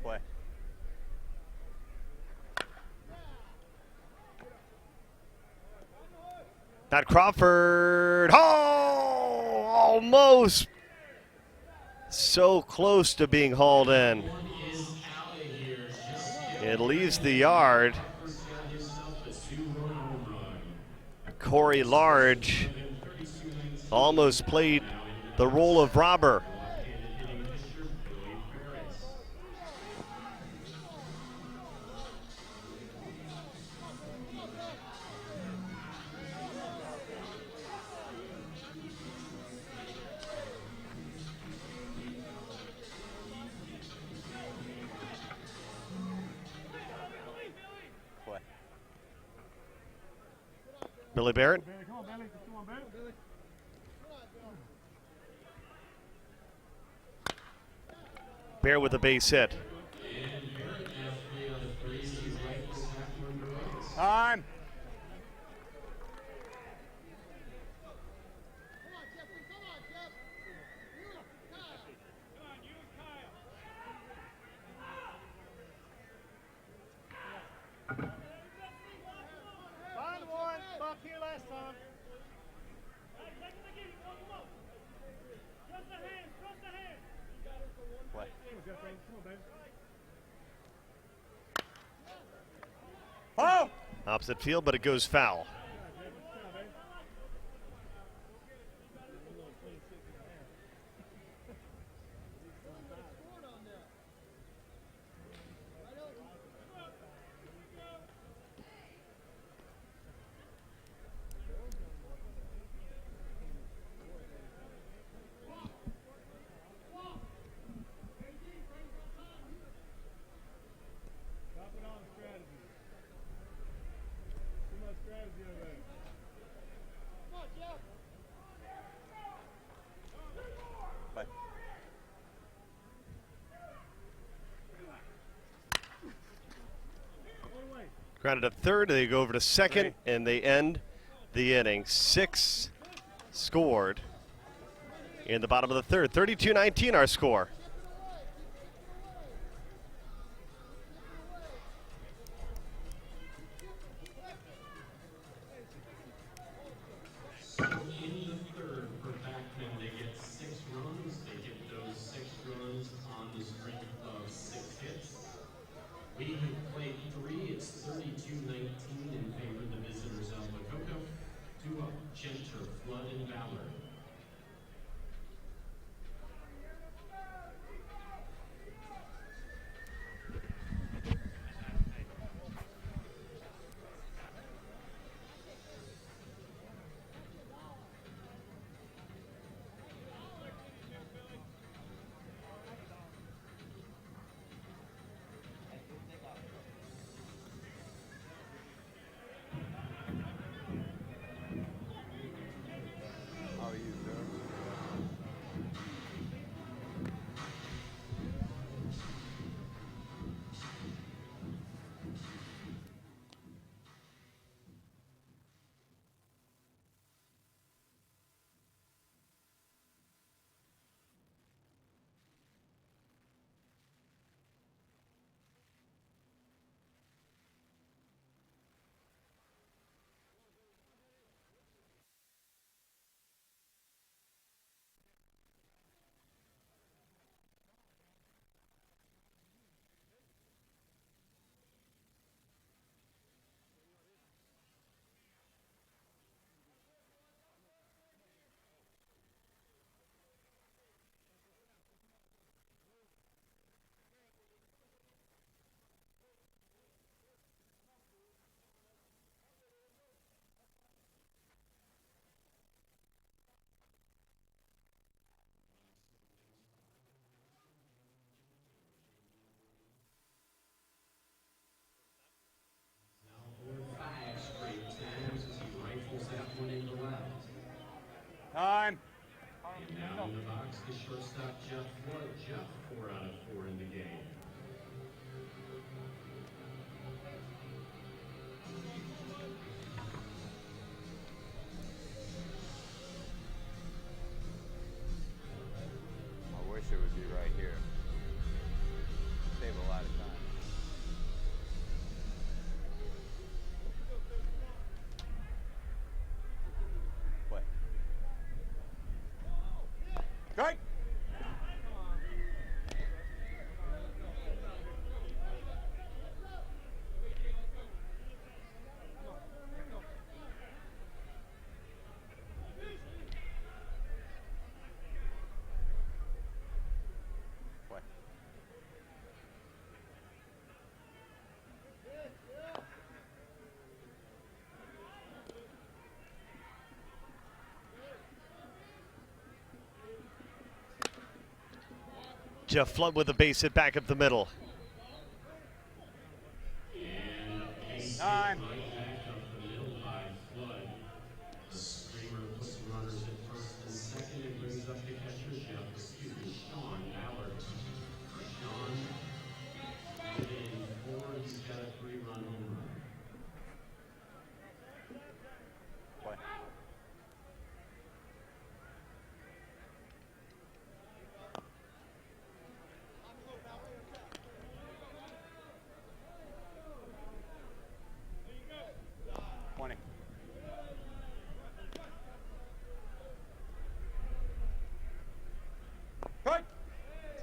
Play. Not Crawford. Oh, almost so close to being hauled in. One is out of here. Just It leaves the yard. Crawford's got himself a 2-run home run. Corey Large almost played the role of robber. Left-handed hitting pitcher, Billy Perez. Billy Barrett. Billy, come on, Billy. Come on, Billy. Barrett with a base hit. Time. Find one. Buck here last time. Play. Come on, Jeff, baby. Come on, baby. Oh! Opposite field, but it goes foul. Drop it on strategy. Too much strategy over there. Come on, Jeff. Play. Grounded at third, they go over to second, and they end the inning. 6 scored in the bottom of the third. 32-19 our score. So in the third for Backman, they get 6 runs. They get those 6 runs on the strength of 6 hits. We have played 3. It's 32-19 in favor of the visitors, Alba Coco. 2 up, Genter, Flood, and Valor. How are you, sir? Time. And now in the box, the shortstop, Jeff Flood. Jeff, 4 out of 4 in the game. I wish it would be right here. Save a lot of time. Play. Strike! Play. Jeff Flood with a base hit back up the middle. And a Time. right back up the middle by Flood.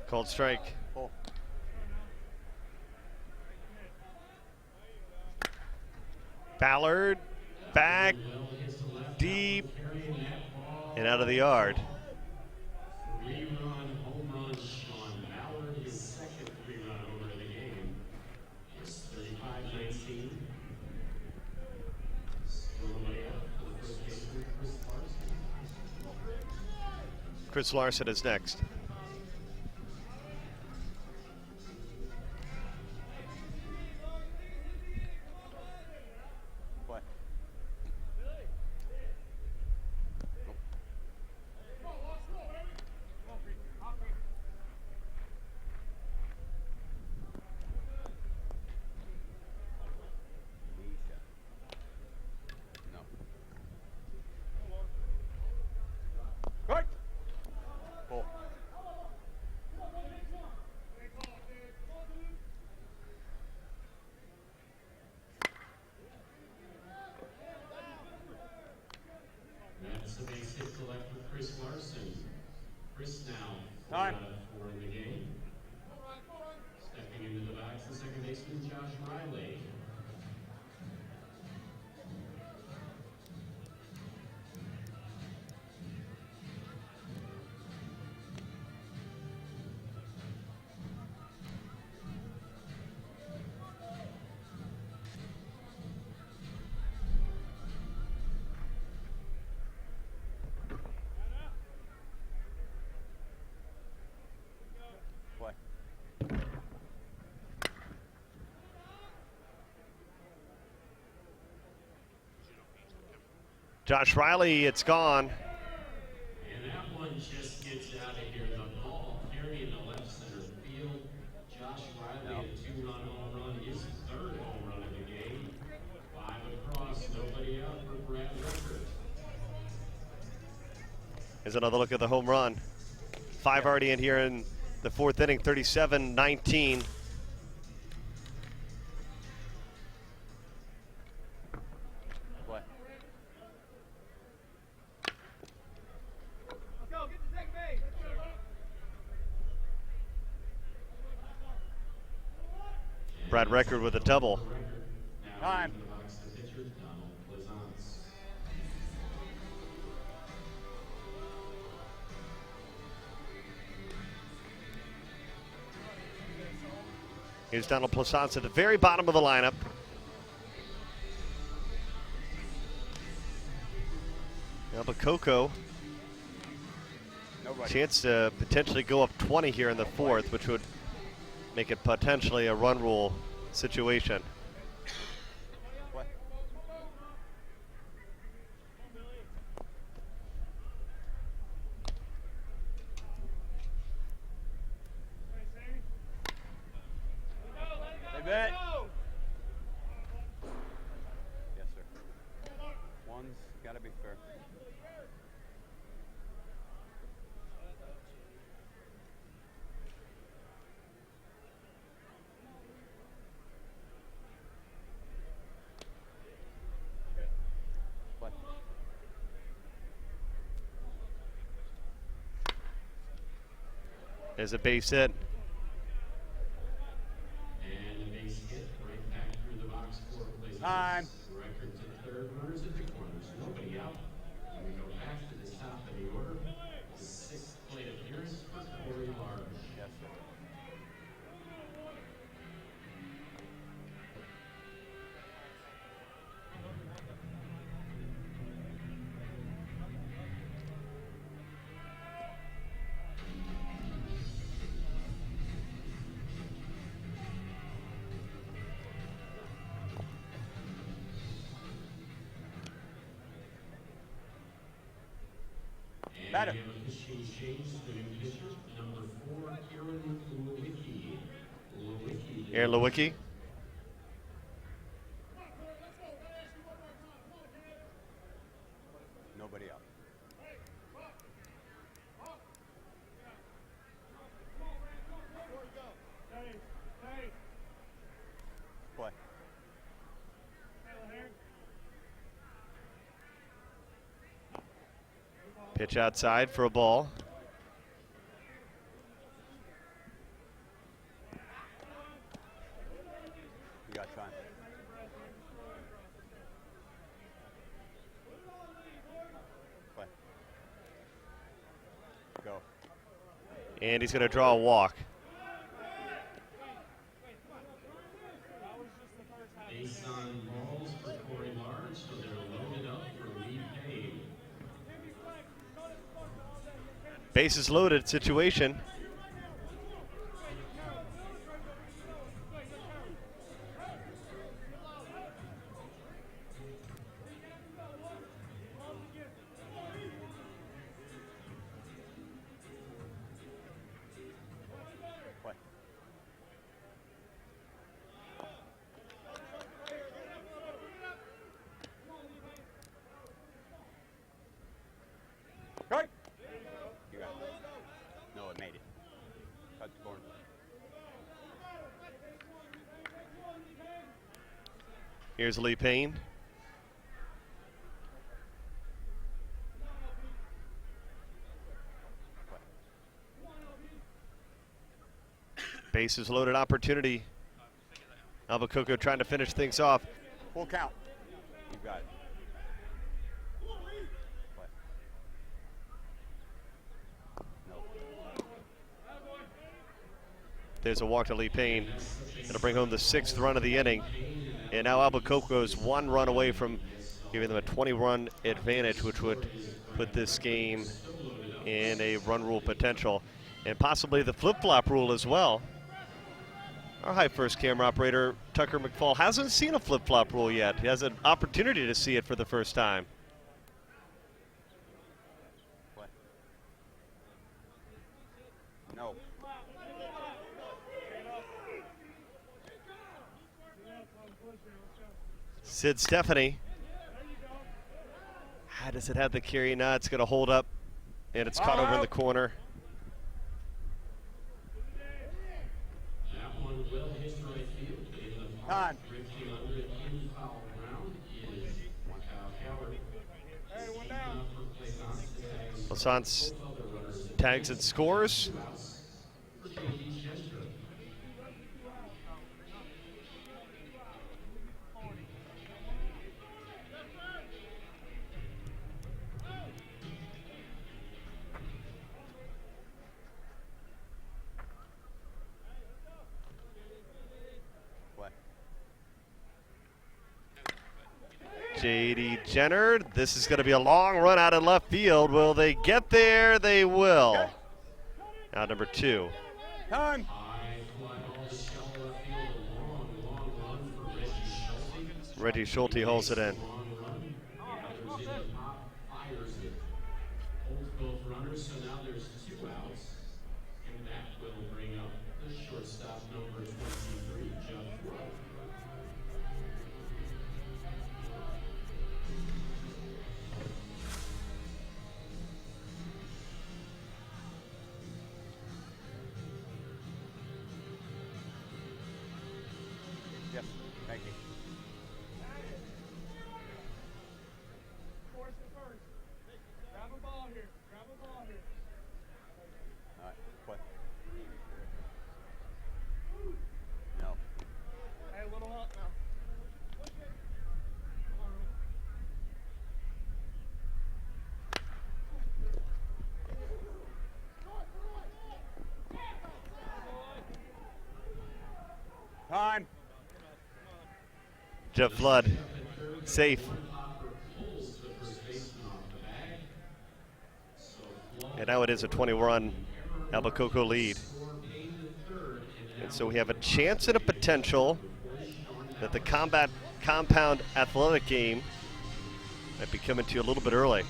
Called strike. Pull. Ballard back deep and out of the yard. Three-run home run, Sean Ballard, his second three-run homer of the game. It's 35-19. Still nobody out for the first baseman, Chris Larson. Chris Larson is next. Play. No. Right. Pull. That's a base hit to left with Chris Larson. Chris now Time. 4 in the game. Stepping into the box, the second baseman, Josh Riley. Play. Josh Riley, it's gone. And that one just gets out of here. The ball carrying the left center field. Josh Riley, a two-run home run, his third home run of the game. 5 across, nobody out for Brad Rickard. Here's another look at the home run. 5 already in here in the 4th inning, 37-19. Play. Let's go, get to second base. Brad Record with a double. Now Time. into the box, the pitcher, Donald Pleasance. Here's Donald Pleasance at the very bottom of the lineup. Alba Coco, Nobody. chance to potentially go up 20 here in the 4th, which would make it potentially a run rule situation. Play. They bet. Yes, sir. One's got to be fair. Play. There's a base hit. And a base hit right back through the box for Pleasance. Time. Record to third, runners at the corners, nobody out. And we go back to the top of the order. 6th plate appearance for Corey Large. Yes, sir. And Batter. we have a pitching change to the new pitcher, number 4, Aaron Lewicki. Aaron Lewicki. Nobody out. Play. Pitch outside for a ball. Time. Play. Go. And he's going to draw a walk. Base on balls for Corey Large, so they're loaded up for Lee Payne. Bases loaded situation. Play. Right. You got it. No, it made it. Cut the corner. Here's Lee Payne. Bases loaded opportunity. Alba Coco trying to finish things off. Full count. You got it. Play. No. There's a walk to Lee Payne. It'll bring home the 6th run of the inning. And now Alba Coco is 1 run away from giving them a 20-run advantage, which would put this game in a run rule potential. And possibly the flip-flop rule as well. Our high first camera operator, Tucker McFall, hasn't seen a flip-flop rule yet. He has an opportunity to see it for the first time. Play. No. Sid Stephanie. Does it have the carry? No, it's going to hold up, and it's caught over in the corner. That one will hit right field, but in the Time. park, drifting under it in foul ground is Howard. Hey, one Speaking down. up for Plaisance, Lassance both other runners tags and scores. for J.D. Shenstrom. Play. J.D. Jenner. This is going to be a long run out in left field. Will they get there? They will. Now number 2. Time. High fly ball to shallow left field. A long, long run for Reggie Schulte. Reggie Schulte holds it in. Long run. Gathers in the pop, fires it. Holds both runners, so now there's 2 outs. And that will bring up the shortstop number 23, Jeff Flood. Yes. Thank you. Force it first. Grab a ball here. Grab a ball here. All right. Play. No. Hey, a little up now. Time. Jeff Flood, safe. And now it is a 20-run Alba Coco lead. And so we have a chance and a potential that the compound athletic game might be coming to you a little bit early.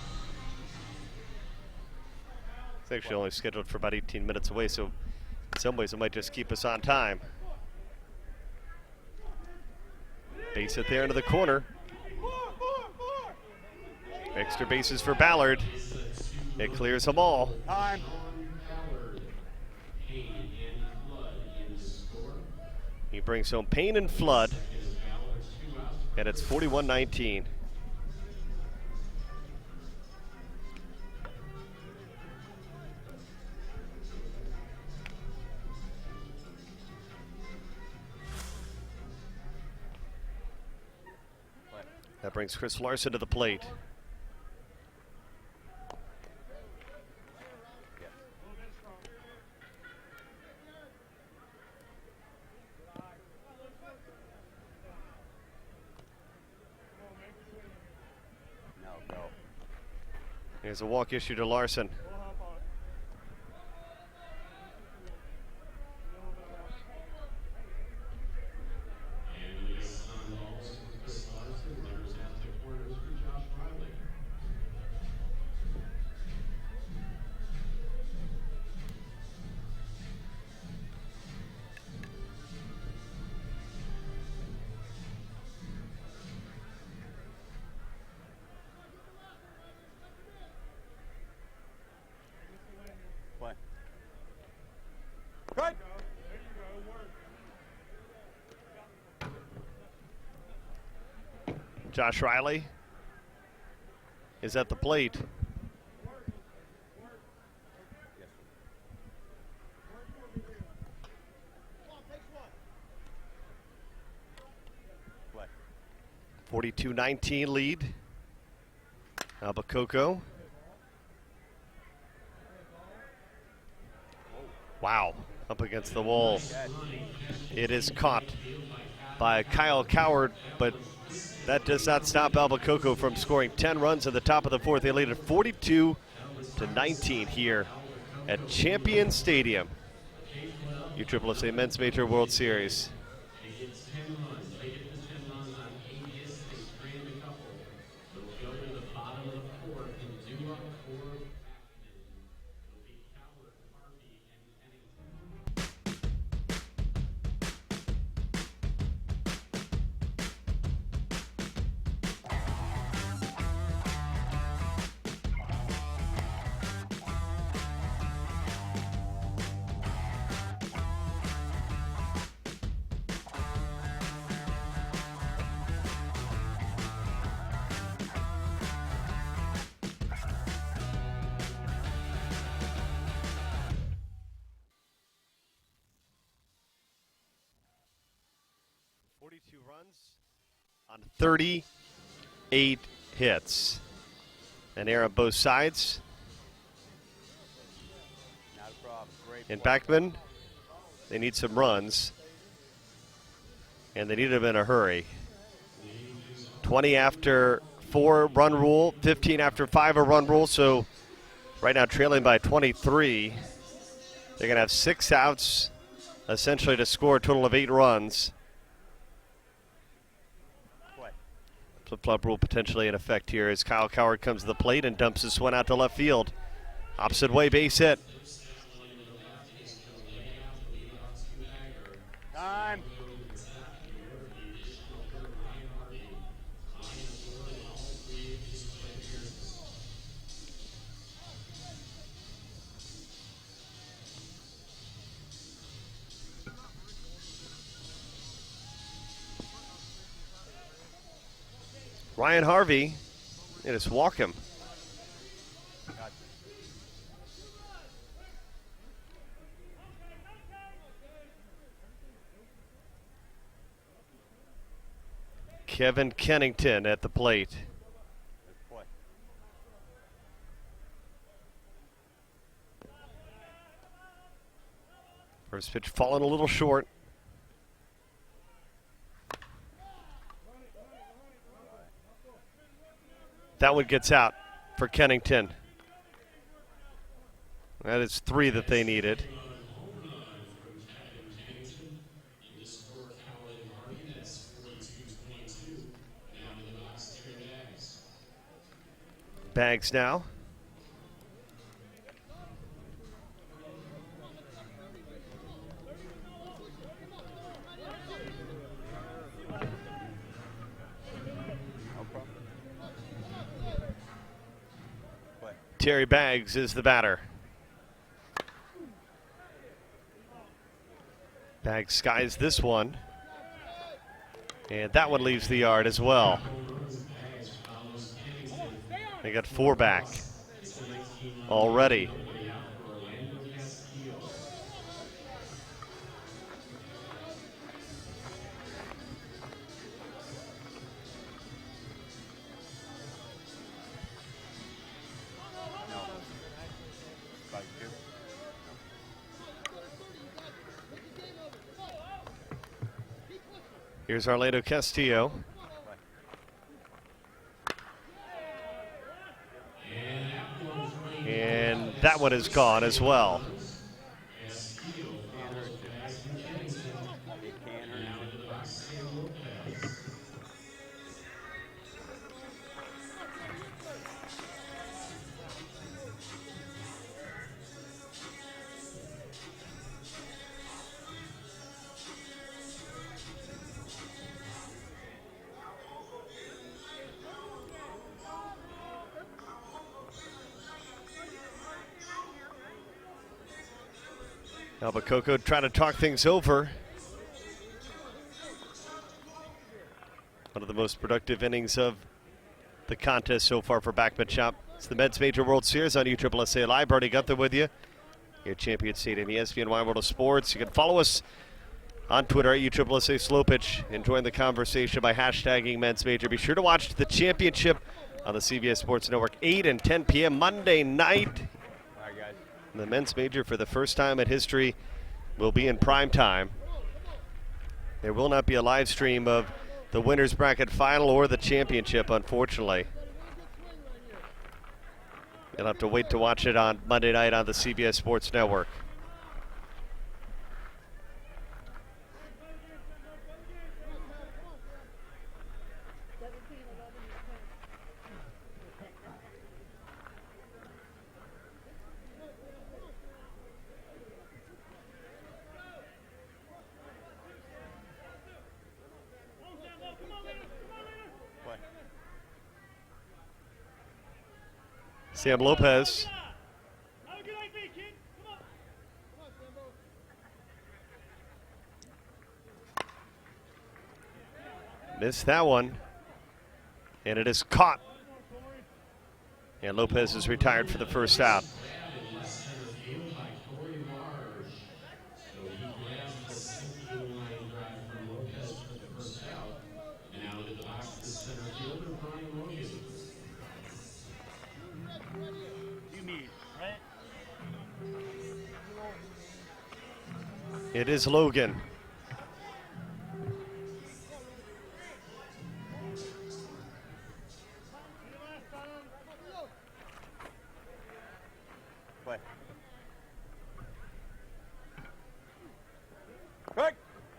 It's actually only scheduled for about 18 minutes away, so in some ways it might just keep us on time. Base hit there into the corner. Extra bases for Ballard. It clears them all. Time. He brings home Payne and Flood, and it's 41-19. That brings Chris Larson to the plate. No, go. Here's a walk issue to Larson. And with on balls for Chris Larson, runners at the corners for Josh Riley. Play. Good. Josh Riley is at the plate. Play. 42-19 lead. Alba Coco. Wow, up against the wall. It is caught by Kyle Coward, but that does not stop Alba Coco from scoring 10 runs at the top of the fourth. They lead at 42-19 here at Champion Stadium. USSSA Men's Major World Series. They get 10 runs. They get the 10 runs on 8 hits. They strand a couple. They'll go to the bottom of the fourth and do up for Backman. It'll be Coward, Harvey, and Pennington. Runs on 38 hits. An error on both sides. Not a problem. Great. And play. Backman, they need some runs. And they need them in a hurry. 20 after 4 run rule, 15 after 5 a run rule. So right now trailing by 23. They're going to have 6 outs essentially to score a total of 8 runs. Flip-flop rule potentially in effect here as Kyle Coward comes to the plate and dumps this one out to left field. Opposite way base hit. Time. Ryan Harvey, they just walk him. Gotcha. Kevin Kennington at the plate. Good play. First pitch falling a little short. That one gets out for Kennington. That is 3 that they needed. Bags now. Terry Baggs is the batter. Baggs skies this one. And that one leaves the yard as well. They got 4 back already. Here's Orlando Castillo. And that one is gone as well. Alba Coco trying to talk things over. One of the most productive innings of the contest so far for Backman Shop. It's the Men's Major World Series on USSSA Live. Bernie Gunther with you. Your champion seat in ESPN Wide World of Sports. You can follow us on Twitter at USSSA Slow Pitch and join the conversation by hashtagging Men's Major. Be sure to watch the championship on the CBS Sports Network 8 and 10 p.m. Monday night. The Men's Major, for the first time in history, will be in prime time. There will not be a live stream of the winner's bracket final or the championship, unfortunately. You'll have to wait to watch it on Monday night on the CBS Sports Network. Sam Lopez. Missed that one. And it is caught. And Lopez is retired for the first out. It is Logan.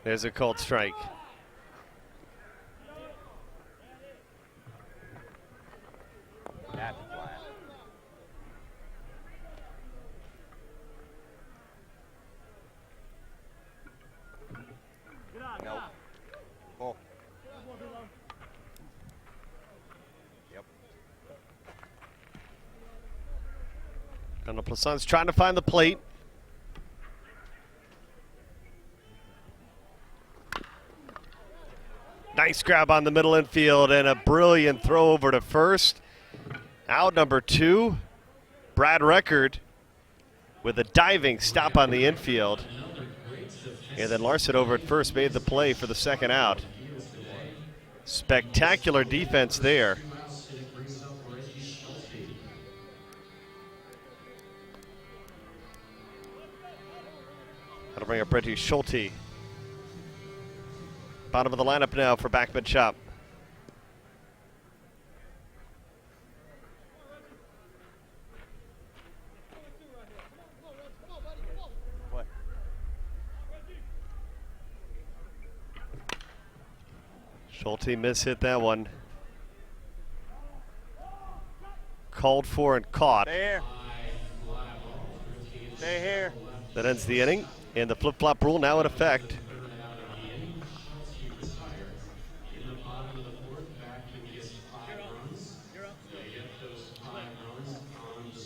There's a called strike. Plassant's trying to find the plate. Nice grab on the middle infield and a brilliant throw over to first. Out number 2, Brad Record with a diving stop on the infield. And then Larson over at first made the play for the second out. Spectacular defense there. That'll bring up Reggie Schulte. Bottom of the lineup now for Backman Shop. Schulte mishit that one. Called for and caught. Stay here. Stay here. That ends the inning, and the flip-flop rule now in effect.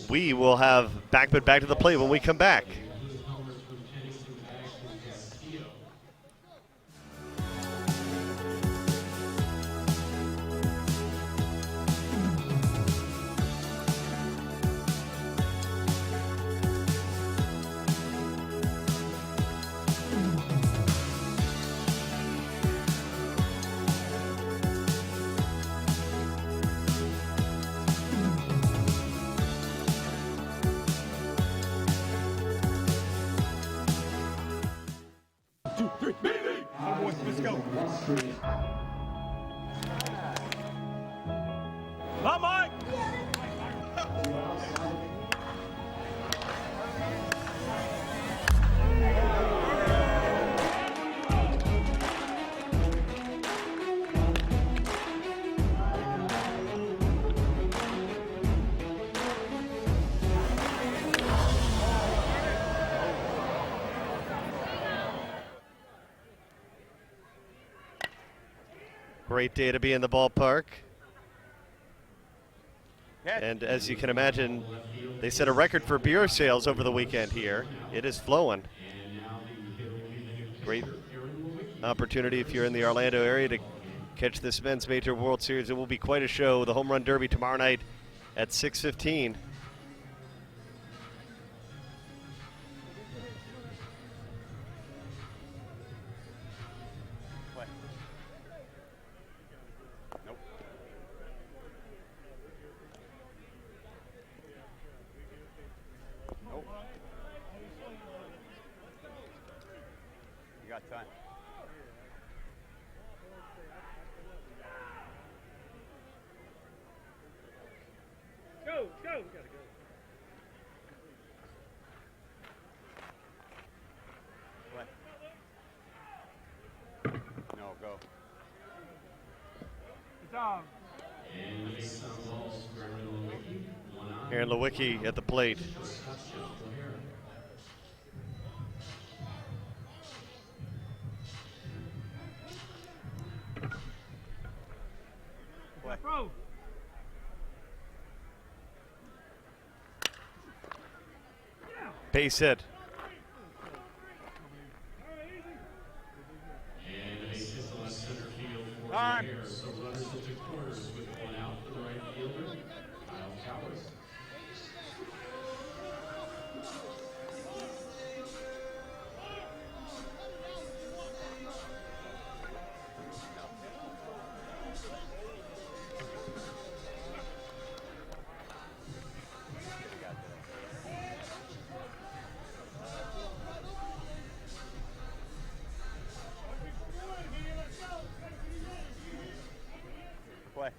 We will have Backman back to the plate when we come back. Come on! Great day to be in the ballpark. Catch. And as you can imagine, they set a record for beer sales over the weekend here. It is flowing. Great opportunity if you're in the Orlando area to catch this Men's Major World Series. It will be quite a show. The Home Run Derby tomorrow night at 6:15. Play. Nope. Nope. You got time. Go, go, gotta go. Play. No, go. It's on. Aaron Lewicki at the plate. Play. Bro. Base hit. And a base hit to left center field for Time. O'Hare. So runners into corners with one out for the right fielder, Kyle Cowers. Play.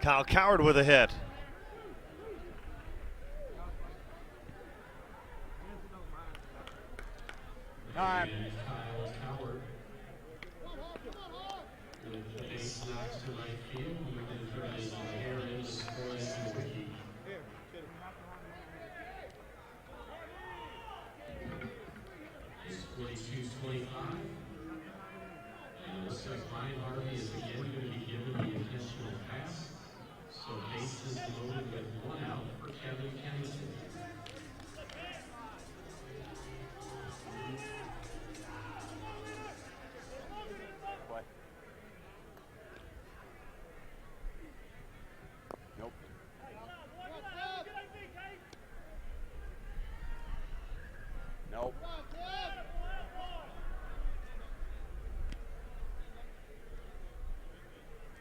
Kyle Coward with a hit. Time. And Kyle Coward with the base knocked to right field. Moving third O'Hare in to score as Lewicki. It's 42-25. And it looks like Brian Harvey is again going to be given the intentional pass. So bases loaded with one out for Kevin Kennington. Play. Nope. Nope.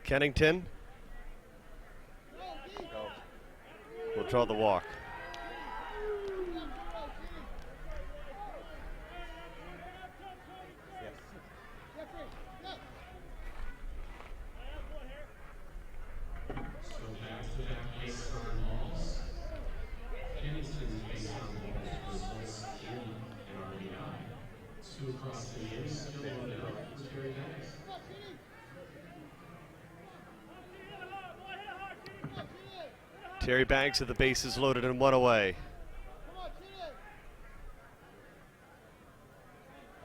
Kennington Go. will draw the walk. Yes. So back-to-back base on balls. Kennington's base on balls results in an RBI. Two across the inning, still loaded up for Terry Banks. Terry Banks at the bases loaded and one away.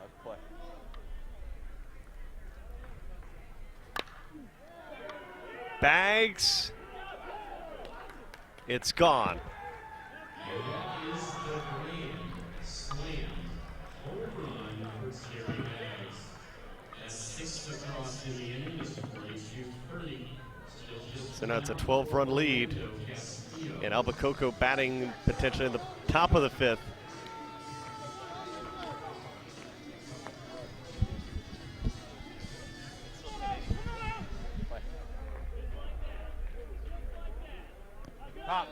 Let's play. Banks. It's gone. And that is the grand slam home run for Terry Banks. That's sixth across in the inning, is 42-30. Still just So now it's a 12-run lead. And Alba Coco batting potentially in the top of the fifth. Top.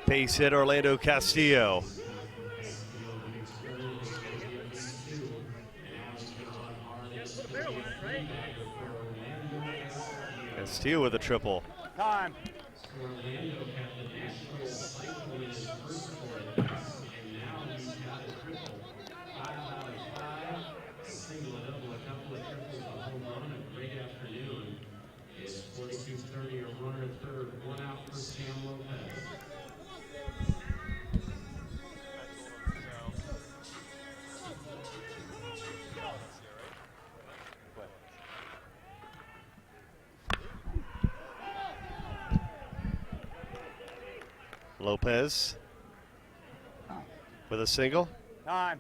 Base hit Orlando Castillo. Castillo with a triple. Time. Orlando had the national cycle in his first 4 innings, and now he's got a triple. 5 out of 5, a single, a double, a couple of triples, a home run, a great afternoon. It's 42-30, a runner at third, 1 out for Sam Lopez. Lopez with a single. Time.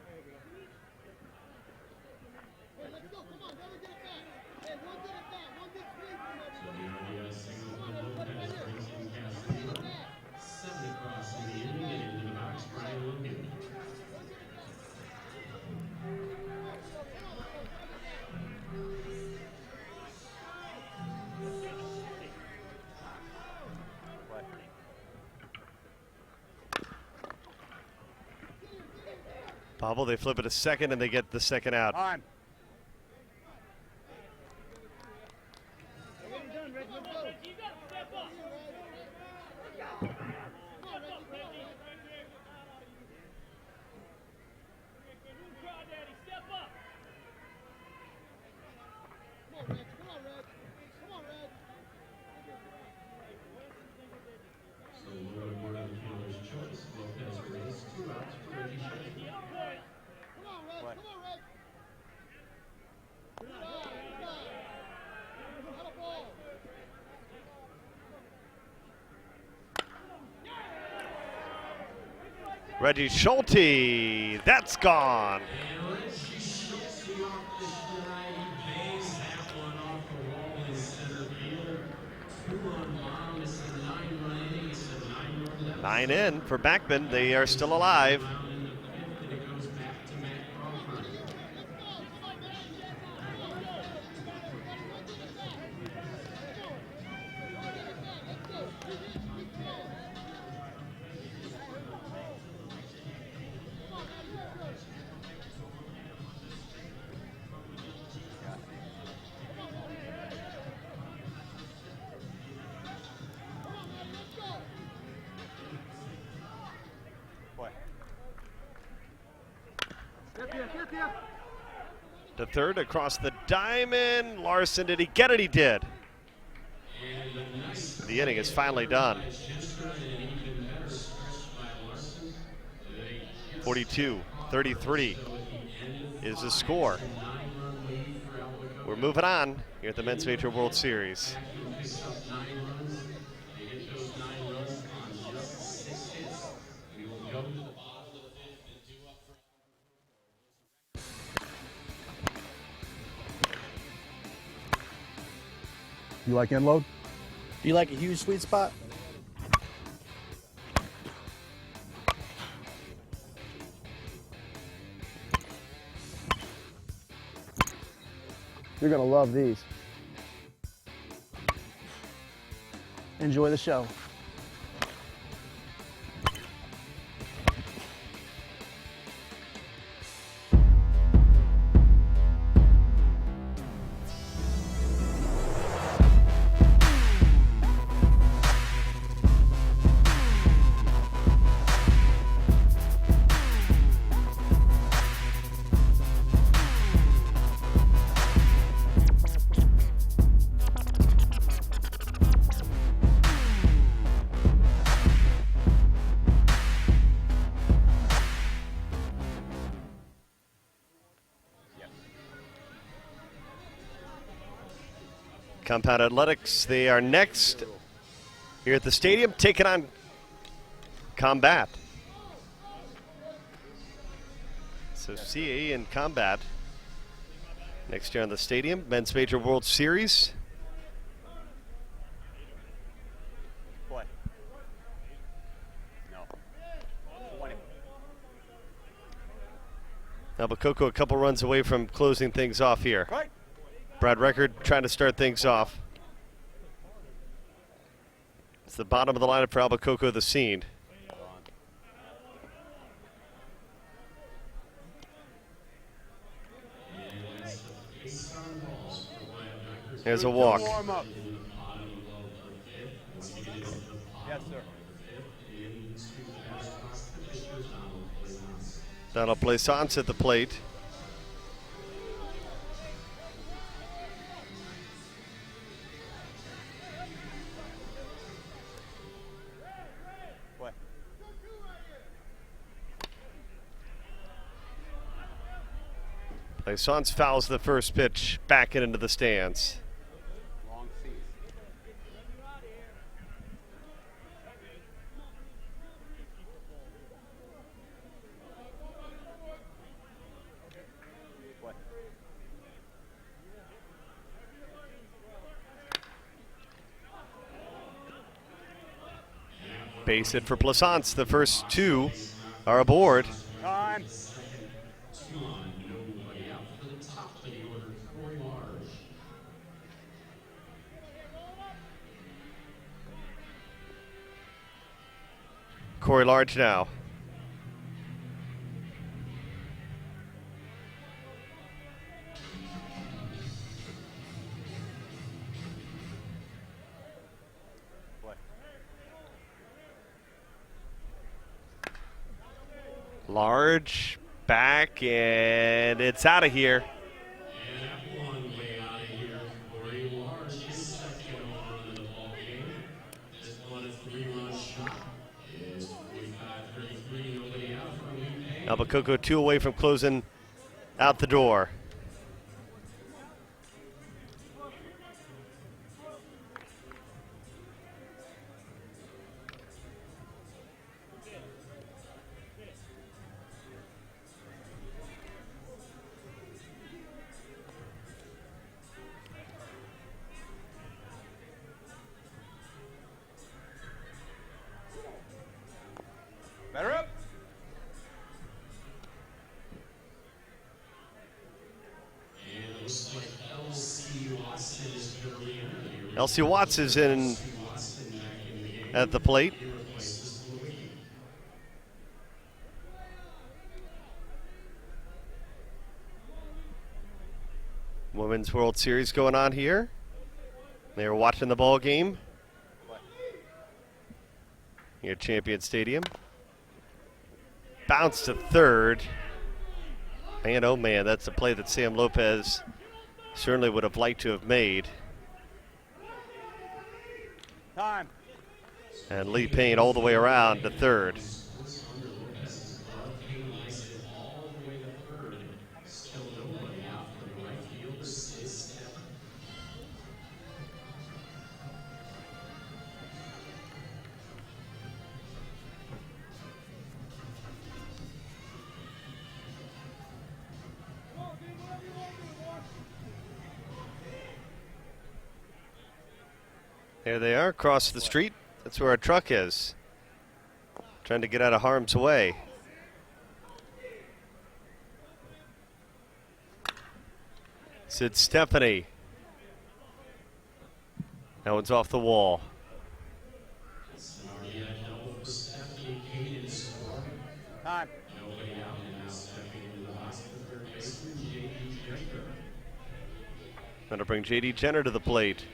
So the RBI single for Lopez brings in Castillo. 7 across in the inning, and into the box, Brian Logan. Bobble, they flip it a second and they get the second out. Time. So Lord Ward of the fielder's choice. Lopez raised 2 outs for Reggie Shelton. Reggie Schulte, that's gone. And Reggie Schultz off the fly. He bangs that one off the wall in center field. 2 on bottom. It's a 9-run inning. It's a 9-run. 9 in for Backman. They are still alive. Round in the 5th, and it goes back to Matt Crawford. Boy. To third across the diamond. Larson, did he get it? He did. The inning is finally done. 42-33 is the score. We're moving on here at the Men's Major World Series. You like inload? Do you like a huge sweet spot? You're gonna love these. Enjoy the show. Compound Athletics, they are next here at the stadium, taking on Combat. So CAE and Combat next year on the stadium, Men's Major World Series. Boy. No. 20. Alba Coco a couple runs away from closing things off here. Right. Brad Record trying to start things off. It's the bottom of the lineup for Alba Coco, the scene. There's a walk. Warm up. Yes, sir. Donald Plaisance at the plate. What? Plaisance fouls the first pitch back and into the stands. Long cease. What? Base hit for Plaisance. The first two are aboard. Time. Corey Large now. What? Large back, and it's out of here. Alba Coco 2 away from closing out the door. Better up. Elsie Watts is in at the plate. Women's World Series going on here. They were watching the ball game here at Champion Stadium. Bounce to third. Man, oh man, that's a play that Sam Lopez certainly would have liked to have made. Time. And Lee Payne all the way around to third. There they are, across the street. That's where our truck is. Trying to get out of harm's way. Sid Stephanie. That one's off the wall. Time. Going to bring J.D. Jenner to the plate.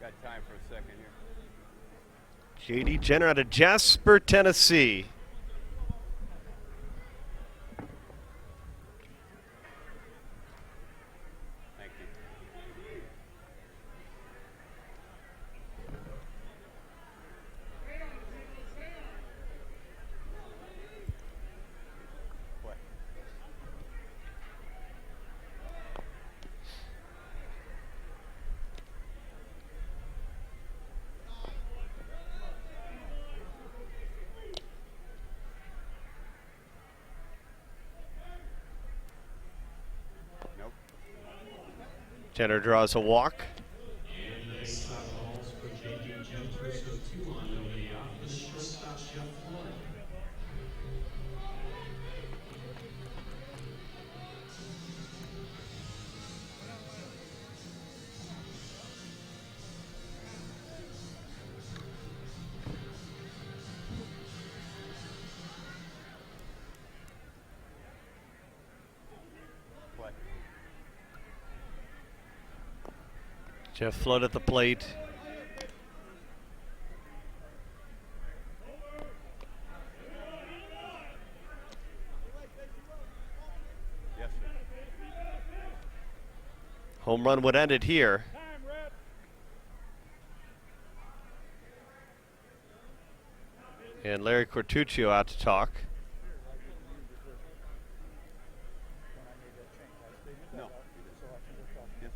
Got time for a second here. J.D. Jenner out of Jasper, Tennessee. Thank you. What? Nope. Jenner draws a walk. Jeff Flood at the plate. Yes, sir. Home run would end it here. And Larry Cortuccio out to talk. No. Yes.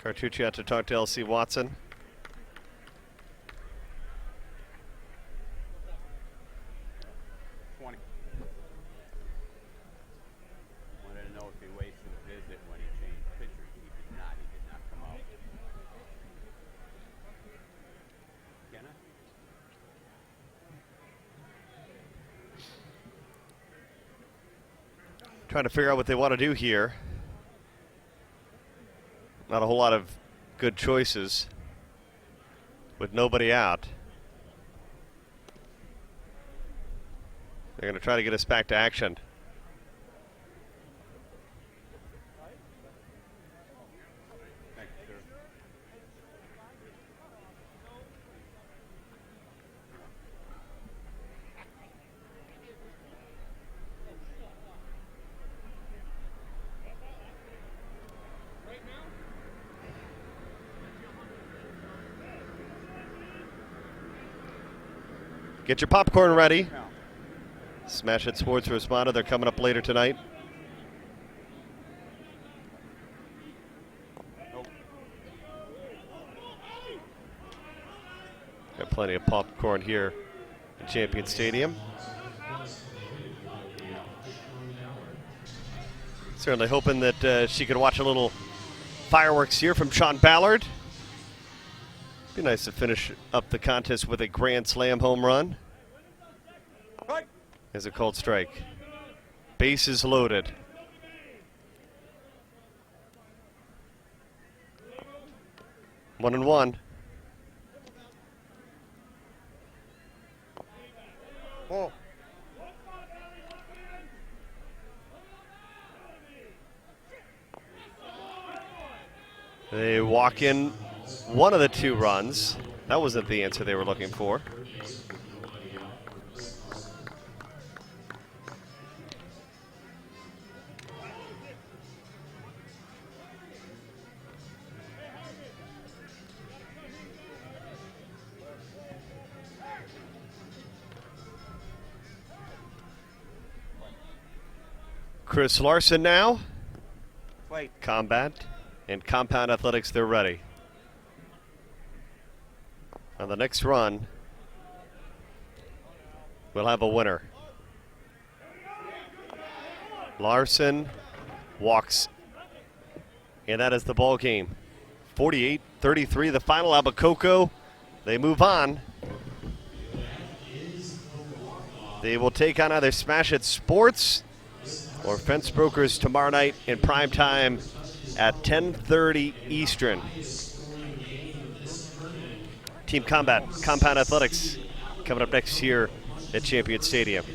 Cortuccio out to talk to LC Watson. Wanted to know if he wasted a visit when he changed pitchers. He did not. He did not come out. Can I? Trying to figure out what they want to do here. Not a whole lot of good choices with nobody out. They're going to try to get us back to action. Thank you, sir. Get your popcorn ready. Now, Smash Hit Sports responded. They're coming up later tonight. nope. Got plenty of popcorn here in Champion Stadium. Certainly hoping that she could watch a little fireworks here from Sean Ballard. Be nice to finish up the contest with a grand slam home run. Right. As a called strike. Bases loaded. One and one. Oh. They walk in one of the two runs. That wasn't the answer they were looking for. Chris Larson now. Wait. Combat and Compound Athletics, they're ready. On the next run, we'll have a winner. Larson walks, and that is the ball game. 48-33, the final. Alba Coco, they move on. They will take on either Smash It Sports or Fence Brokers tomorrow night in prime time at 10:30 Eastern. Team Combat, Compound Athletics, coming up next here at Champion Stadium.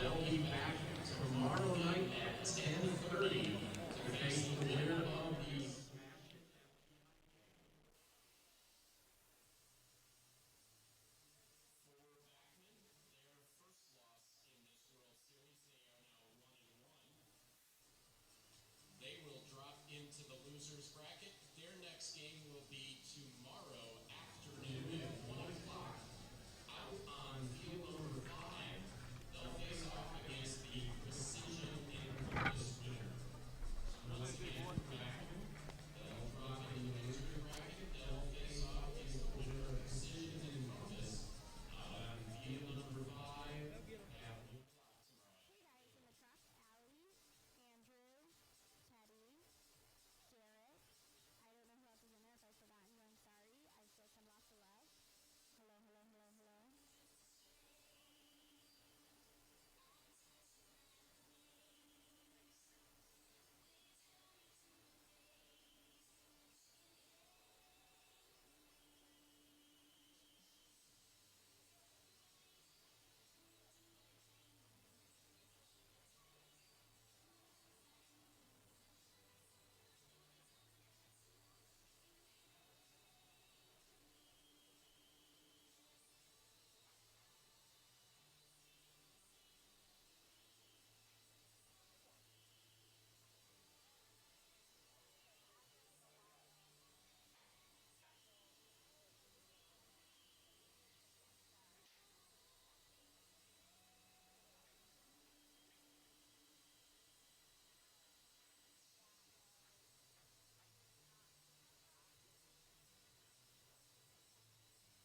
They'll be back tomorrow night at 10:30 to face the winner